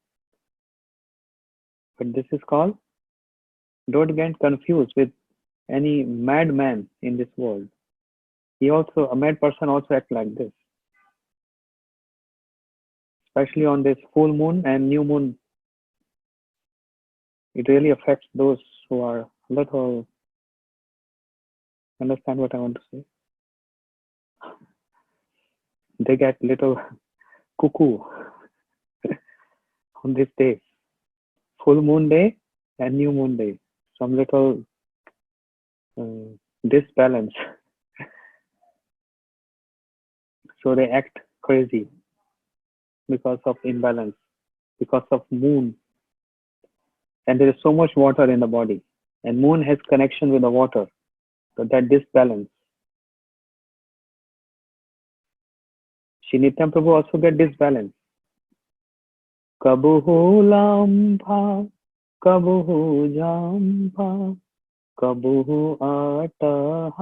But this is called, don't get confused with any madman in this world. A mad person also acts like this. Especially on this full moon and new moon. It really affects those who are little, understand what I want to say? They get little cuckoo on this day. Full moon day and new moon day. Some little disbalance. So they act crazy because of imbalance, because of moon. And there is so much water in the body. And moon has connection with the water. So that disbalance. Shri Nityam Prabhu also get disbalance. Kabuhu lambha, kabuhu jamba, kabuhu atahasare.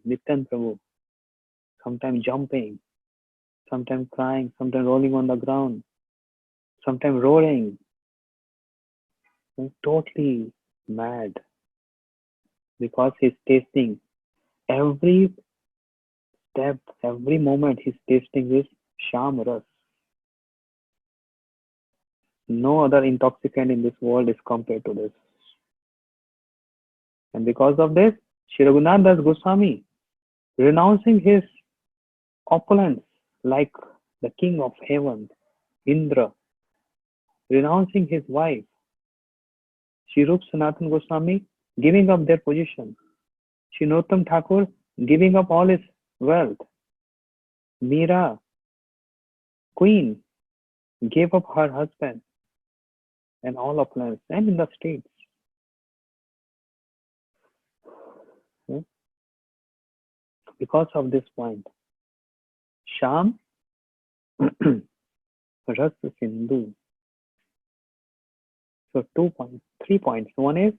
Nityam Prabhu, sometimes jumping, sometimes crying, sometimes rolling on the ground, sometimes roaring. Totally mad because he's tasting every step, every moment he's tasting this Sham Ras. No other intoxicant in this world is compared to this. And because of this, Shri Raghunath Das Goswami, renouncing his opulence like the king of heaven, Indra, renouncing his wife, Shri Rup Sanatan Goswami, giving up their position, Shri Narottam Thakur, giving up all his wealth, Meera, queen, gave up her husband and all opulence, and in the streets. Because of this point, Sham Ras Sindhu. So 3 points. One is,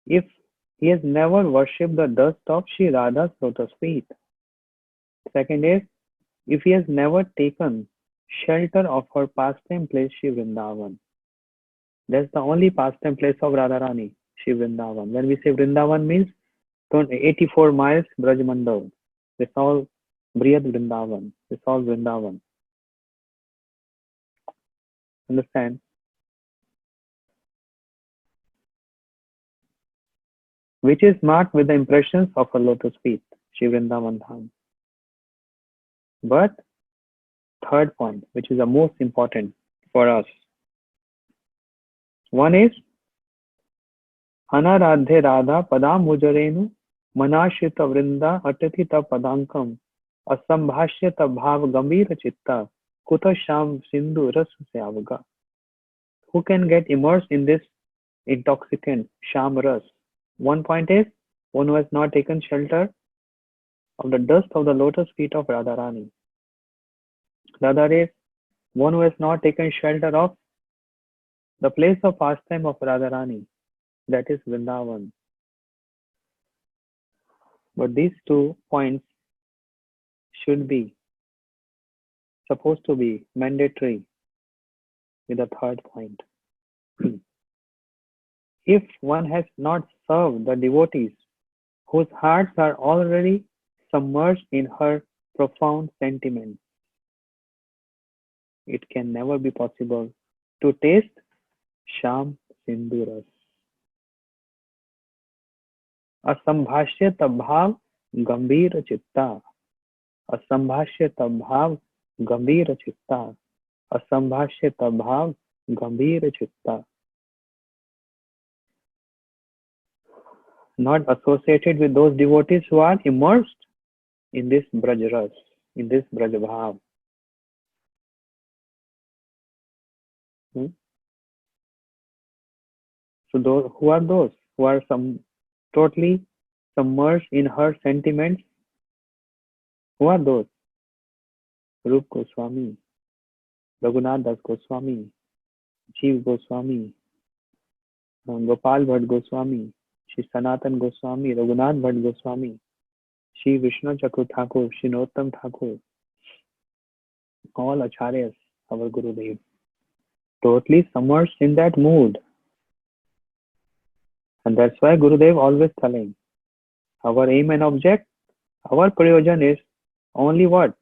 if he has never worshipped the dust of Sri Radha's lotus feet. Second is, if he has never taken shelter of her pastime place, Sri Vrindavan. That's the only pastime place of Radharani, Sri Vrindavan. When we say Vrindavan means 84 miles Brajmandal. It's all Brihad Vrindavan. It's all Vrindavan. Understand? Which is marked with the impressions of her lotus feet, Sri Vrindavan Dham. But third point, which is the most important for us. One is, अनाराध्य Radha पदाम्बुजरेणु मनाश्रित वृंदा अटति तब पदांकम असंभाष्य तब भाव गंभीर चित्ता कुत श्याम सिंधु रस से अवगा. Who can get immersed in this intoxicant sham ras? One point is one who has not taken shelter of the dust of the lotus feet of Radharani. The other is one who has not taken shelter of the place of pastime of Radharani, that is Vrindavan. But these 2 points should be, supposed to be mandatory with the third point. If one has not served the devotees whose hearts are already submerged in her profound sentiments, it can never be possible to taste Sham Sindhu Ras. असंभाष्य तभाव गंभीर चित्ता, असंभाष्य तभाव गंभीर चित्ता, असंभाष्य तभाव गंभीर चित्ता. Not associated with those devotees who are immersed in this Braj Ras, in this Braj Bhav. So those, who are those who are totally submerged in her sentiments? Who are those? Rup Goswami, Raghunath Das Goswami, Jeev Goswami, Gopal Bhatt Goswami, Shri Sanatan Goswami, Raghunath Bhatt Goswami, Shri Vishnu Chakra Thakur, Shri Nottam Thakur, all Acharyas, our Gurudev, totally submerged in that mood. And that's why Gurudev always telling, our aim and object, our prayojan is only what?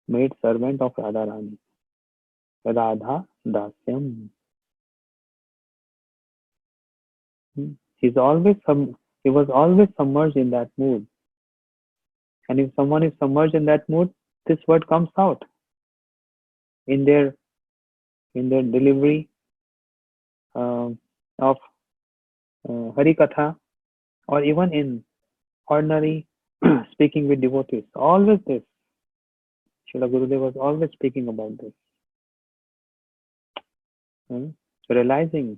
Made servant of Radharani. Radha Dasyam. He was always submerged in that mood. And if someone is submerged in that mood, this word comes out in their delivery of Harikatha, or even in ordinary speaking with devotees. Always this. Srila Gurudev was always speaking about this. Realizing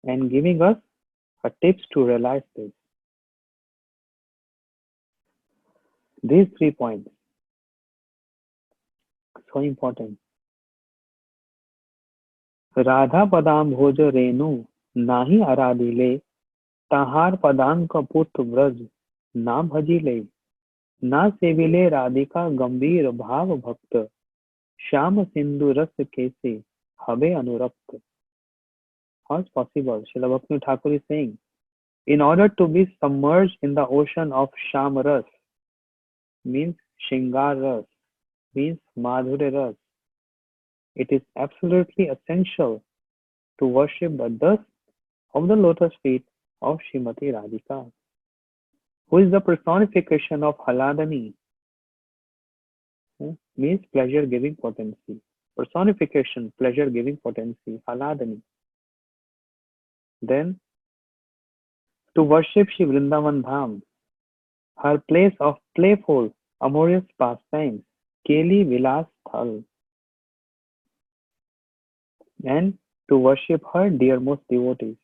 and giving us tips to realize this. These 3 points, so important. Radha पदाम भोज रेणु नाही आराधिले ताहार पदांक पुत्र व्रज ना भजिले ना Seville Radhika गंभीर भाव भक्त श्याम सिंधु रस कैसे हवे अनुरक्त. How is possible? Srila Bhakti Thakur is saying, in order to be submerged in the ocean of Sham Ras, means Shingar Ras, means Madhurya Ras, it is absolutely essential to worship the dust of the lotus feet of Srimati Radhika, who is the personification of Haladani, means pleasure-giving potency. Personification, pleasure-giving potency, Haladani. Then, to worship Shri Vrindavan Dham, her place of playful, amorous pastimes, Keli Vilas Thal, and to worship her dearmost devotees.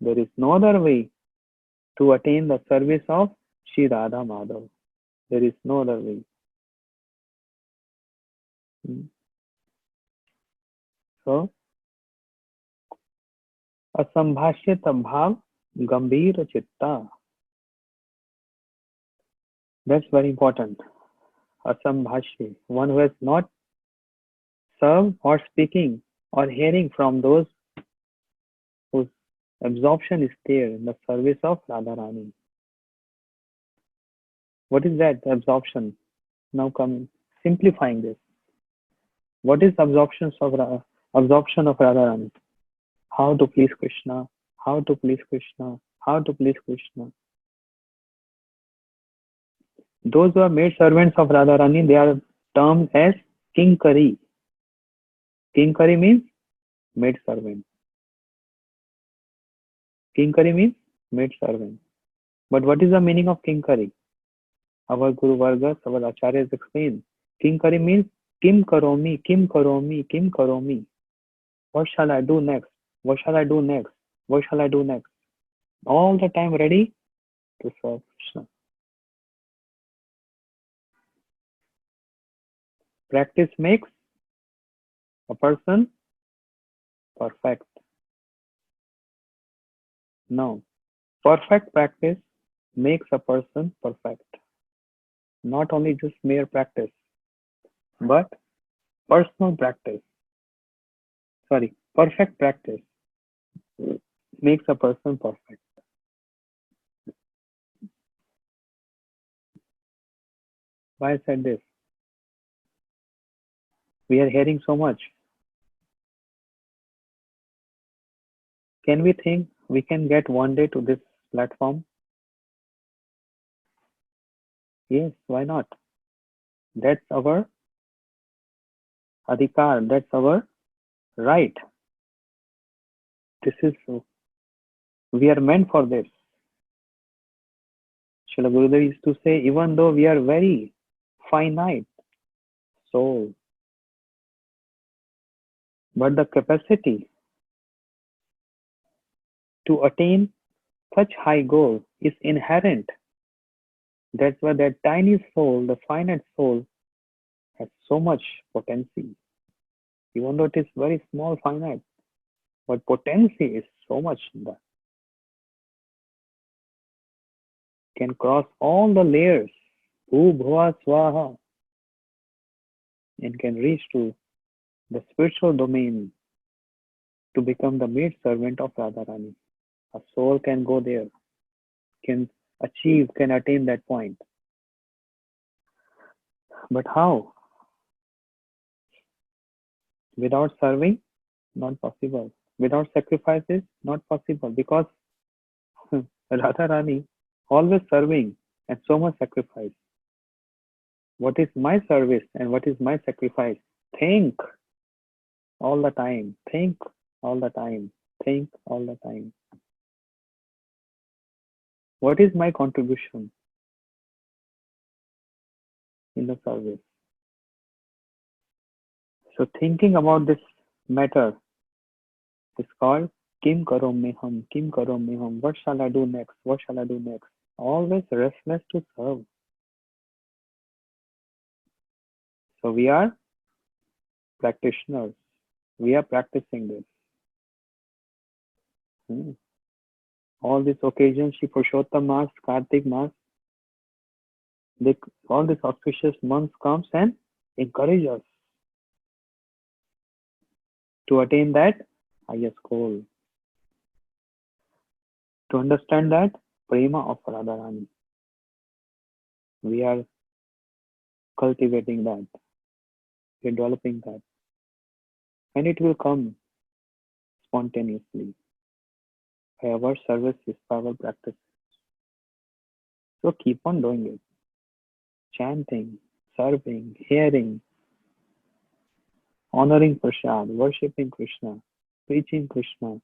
There is no other way to attain the service of Shri Radha Madhav. There is no other way. So, असंभाष्य भाव गंभीर चित्ता. That's very important. Asambhashya, one who has not served or speaking or hearing from those whose absorption is there in the service of Radharani. What is that absorption? Now coming, simplifying this. What is absorption of Radharani? How to please Krishna, how to please Krishna, how to please Krishna. Those who are made servants of Radharani, they are termed as Kinkari. Kinkari means made servant. Kinkari means maid servant. But what is the meaning of Kinkari? Our Guru Vargas, our Acharyas explain. Kinkari means Kim Karomi, Kim Karomi, Kim Karomi. What shall I do next? What shall I do next? What shall I do next? All the time ready to serve Krishna. Practice makes a person perfect. No, perfect practice makes a person perfect. Not only just mere practice, but personal practice. Sorry, perfect practice makes a person perfect. Why I said this? We are hearing so much. Can we think we can get one day to this platform? Yes, why not? That's our adhikar, that's our right. This is, we are meant for this. Srila Gurudev used to say, even though we are very finite soul, but the capacity to attain such high goal is inherent. That's why that tiny soul, the finite soul, has so much potency. Even though it is very small, finite, but potency is so much that can cross all the layers, Bhua Swaha, and can reach to the spiritual domain to become the maid servant of Radharani. A soul can go there, can achieve, can attain that point. But how? Without serving? Not possible. Without sacrifices? Not possible. Because Radharani always serving and so much sacrifice. What is my service and what is my sacrifice? Think all the time. Think all the time. Think all the time. What is my contribution in the service? So thinking about this matter is called Kim Karo Meham, Kim Karo Meham. What shall I do next? What shall I do next? Always restless to serve. So we are practitioners. We are practicing this. All these occasions, Shri Purushottam Mass, Kartik Mass, all these auspicious months comes and encourage us to attain that highest goal. To understand that prema of Radharani. We are cultivating that. We are developing that. And it will come spontaneously by our services, by our practice. So keep on doing it. Chanting, serving, hearing, honoring Prasad, worshipping Krishna, preaching Krishna.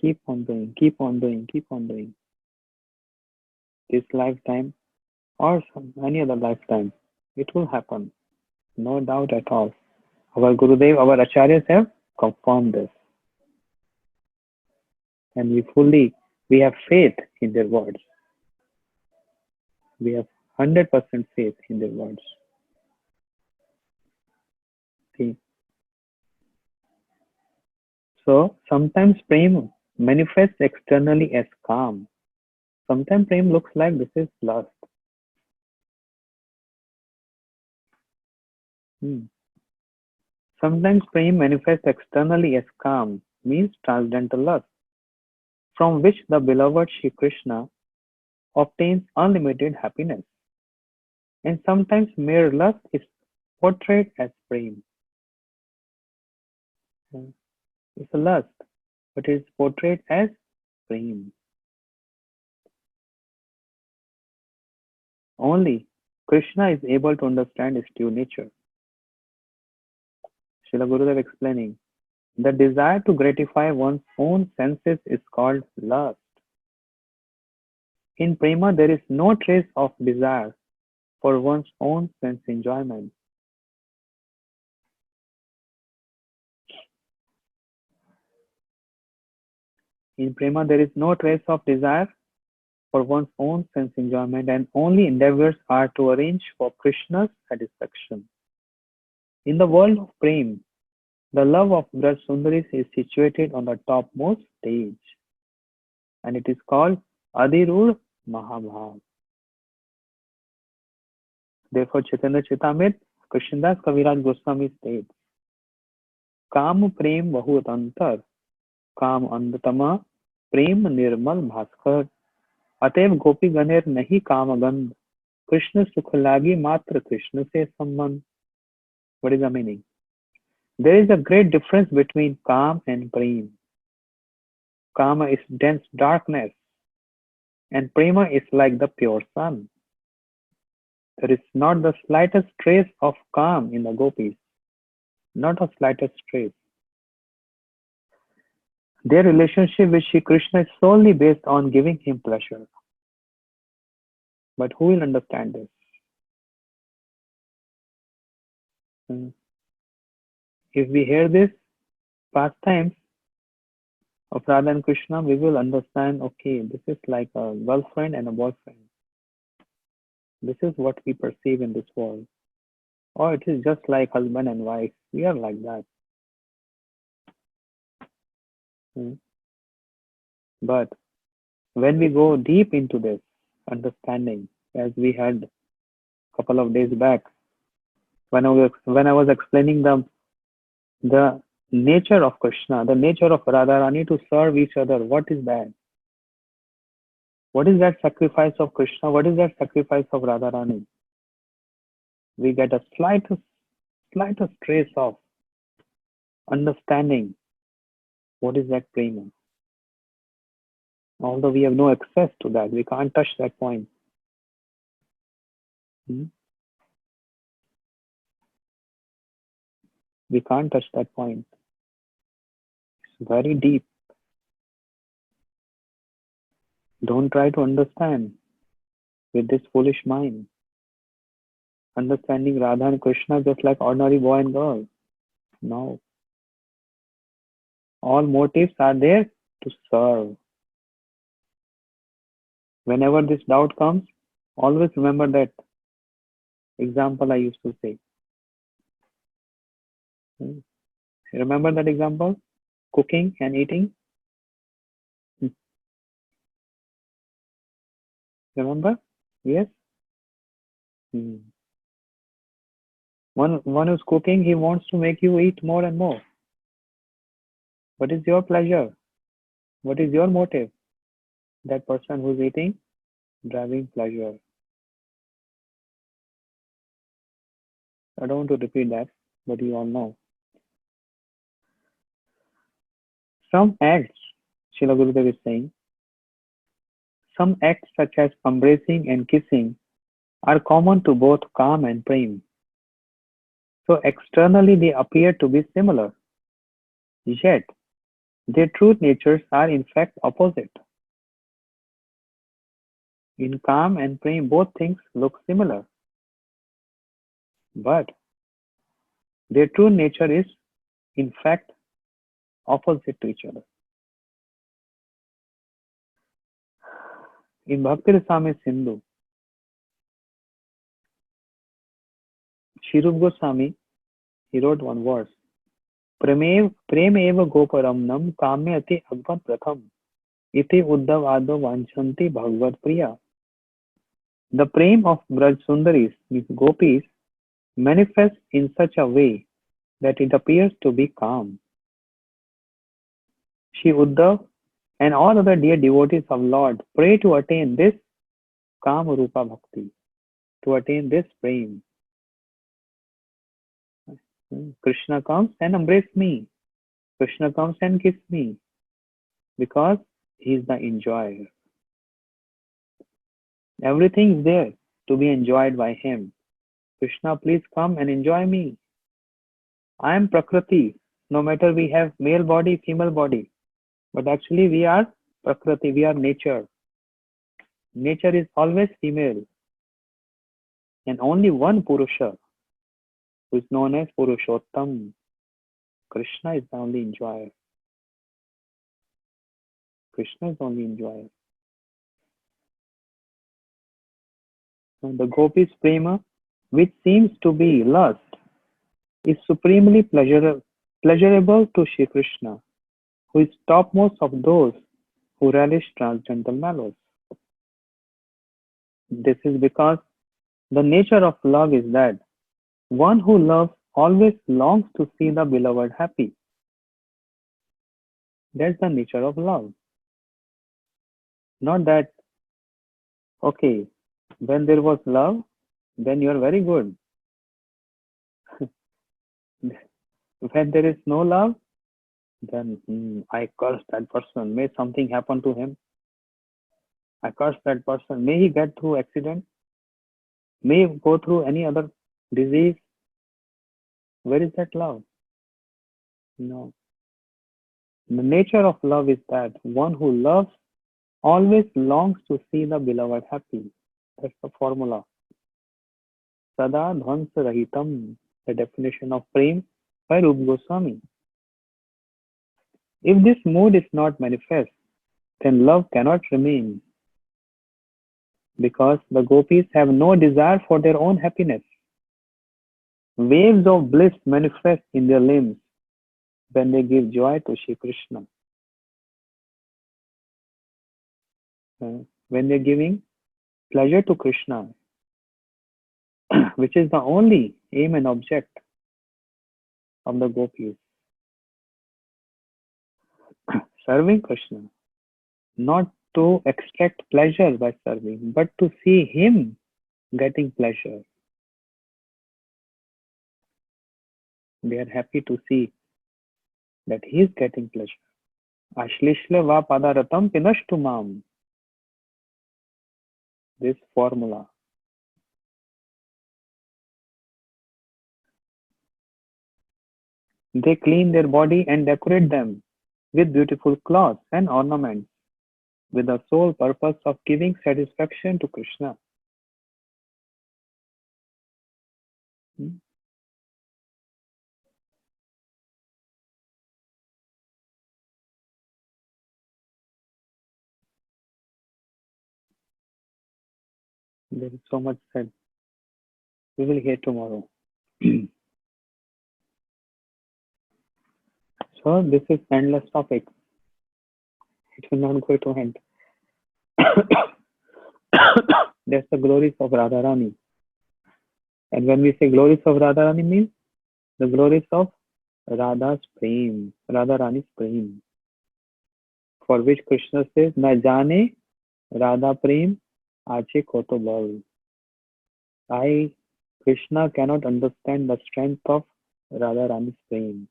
Keep on doing, keep on doing, keep on doing. This lifetime or any other lifetime, it will happen. No doubt at all. Our Gurudev, our Acharyas have confirmed this. And we have faith in their words. We have 100% faith in their words. See? So sometimes prem manifests externally as calm. Sometimes prem looks like this is lust. Sometimes prem manifests externally as calm, means transcendental lust, from which the beloved Shri Krishna obtains unlimited happiness. And sometimes mere lust is portrayed as prem. It's a lust, but it is portrayed as prem. Only Krishna is able to understand his true nature. Srila Gurudev explaining, The desire to gratify one's own senses is called lust. In prema, there is no trace of desire for one's own sense enjoyment. In prema, there is no trace of desire for one's own sense enjoyment, and only endeavors are to arrange for Krishna's satisfaction. In the world of prem, the love of Braj Sundaris is situated on the topmost stage, and it is called Adirur Mahabhav. Therefore, Chaitanya Charitamrita, Krishnadas Kaviraj Goswami states, Kam Prem Bahut Antar, Kam Andatama, Prem Nirmal Bhaskar, अतएव गोपी गणेर नहीं कामगंध कृष्ण सुख लागी मात्र कृष्ण से संबंध. What is the meaning? There is a great difference between Kam and Prem. Kama is dense darkness, and Prema is like the pure sun. There is not the slightest trace of Kam in the gopis, not a slightest trace. Their relationship with Shri Krishna is solely based on giving him pleasure. But who will understand this? If we hear this pastimes of Radha and Krishna, we will understand, okay, this is like a girlfriend and a boyfriend. This is what we perceive in this world. Or it is just like husband and wife. We are like that. But when we go deep into this understanding, as we had a couple of days back, when I was explaining the nature of Krishna, the nature of Radharani to serve each other, what is that? What is that sacrifice of Krishna? What is that sacrifice of Radharani? We get a slightest trace of understanding what is that prema. Although we have no access to that, we can't touch that point. We can't touch that point. It's very deep. Don't try to understand with this foolish mind. Understanding Radha and Krishna just like ordinary boy and girl. No. All motives are there to serve. Whenever this doubt comes, always remember that example I used to say. Remember that example? Cooking and eating? Remember? Yes? One who's cooking, he wants to make you eat more and more. What is your pleasure? What is your motive? That person who's eating, driving pleasure. I don't want to repeat that, but you all know. Some acts, Srila Gurudev is saying, some acts such as embracing and kissing are common to both Kam and Prem. So externally they appear to be similar. Yet, their true natures are in fact opposite. In Kam and Prem, both things look similar. But their true nature is in fact opposite to each other. In Bhakti Rasamrita Sindhu, Sri Rupa Goswami, he wrote one verse. Prem eva goparamnam kamya ati agvat pratham iti uddhav ado vanchanti bhagavad priya. The prem of Braj Sundaris, means gopis, manifests in such a way that it appears to be calm. Shri Uddhav and all other dear devotees of Lord pray to attain this Kama Rupa Bhakti, to attain this prem. Krishna comes and embraces me. Krishna comes and kisses me because he is the enjoyer. Everything is there to be enjoyed by him. Krishna, please come and enjoy me. I am Prakriti. No matter we have male body, female body, but actually we are Prakriti, we are nature. Nature is always female, and only one Purusha, who is known as Purushottam. Krishna is the only enjoyer. Krishna is the only enjoyer. And the gopis prema, which seems to be lust, is supremely pleasurable to Shri Krishna, who is topmost of those who relish transcendental mallows. This is because the nature of love is that one who loves always longs to see the beloved happy. That's the nature of love. Not that, okay, when there was love, then you are very good. When there is no love, then I curse that person. May something happen to him. I curse that person. May he get through accident. May he go through any other disease. Where is that love? No. The nature of love is that one who loves always longs to see the beloved happy. That's the formula. Sada Dhvans Rahitam, the definition of prem by Rup Goswami. If this mood is not manifest, then love cannot remain, because the gopis have no desire for their own happiness. Waves of bliss manifest in their limbs when they give joy to Shri Krishna. When they're giving pleasure to Krishna, which is the only aim and object of the gopis. Serving Krishna, not to extract pleasure by serving, but to see him getting pleasure. They are happy to see that he is getting pleasure. Ashlishla va padaratam pinashtu mam. This formula. They clean their body and decorate them with beautiful cloths and ornaments, with the sole purpose of giving satisfaction to Krishna. There is so much said. We will hear tomorrow. So this is endless topic. It will not go to end. That's the glories of Radharani. And when we say glories of Radharani means the glories of Radha's prem, Radharani's prem, for which Krishna says, "Na jane Radha prem ache koto bal." I, Krishna, cannot understand the strength of Radharani's prem.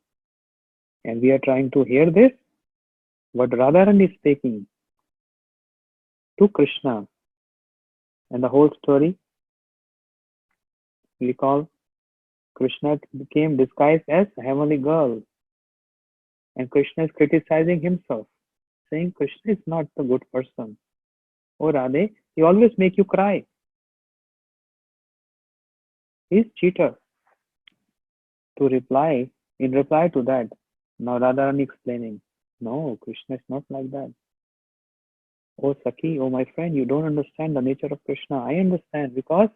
And we are trying to hear this, what Radharani is speaking to Krishna. And the whole story, recall, Krishna became disguised as a heavenly girl. And Krishna is criticizing himself, saying Krishna is not the good person. Oh Radhe, he always make you cry. He's cheater. In reply to that, now Radharani explaining, no, Krishna is not like that. Oh Saki, oh my friend, you don't understand the nature of Krishna. I understand, because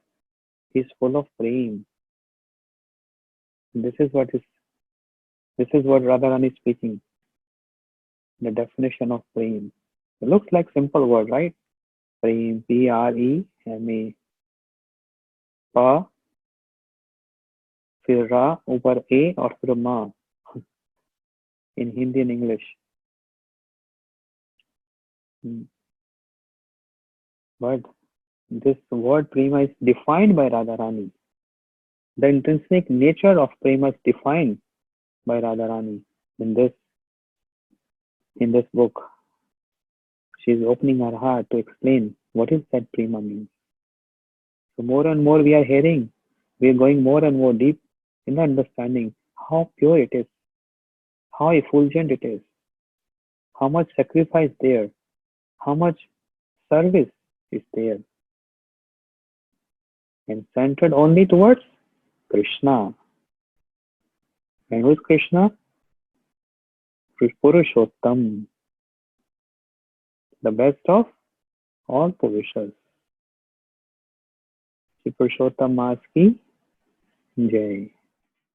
he's full of prem. This is what Radharani is speaking. The definition of prem. It looks like simple word, right? Prem, P-R-E-M-A. Pa, फिर रा ऊपर A और फिर Ma in Hindi and English. But this word prema is defined by Radharani. The intrinsic nature of prema is defined by Radharani in this book. She is opening her heart to explain what is that prema means. So more and more we are hearing, we are going more and more deep in the understanding how pure it is. how effulgent it is, how much sacrifice there, how much service is there, and centered only towards Krishna. And who is Krishna? Purushottam, the best of all Purushas. Shri Purushottam Mas ki Jai.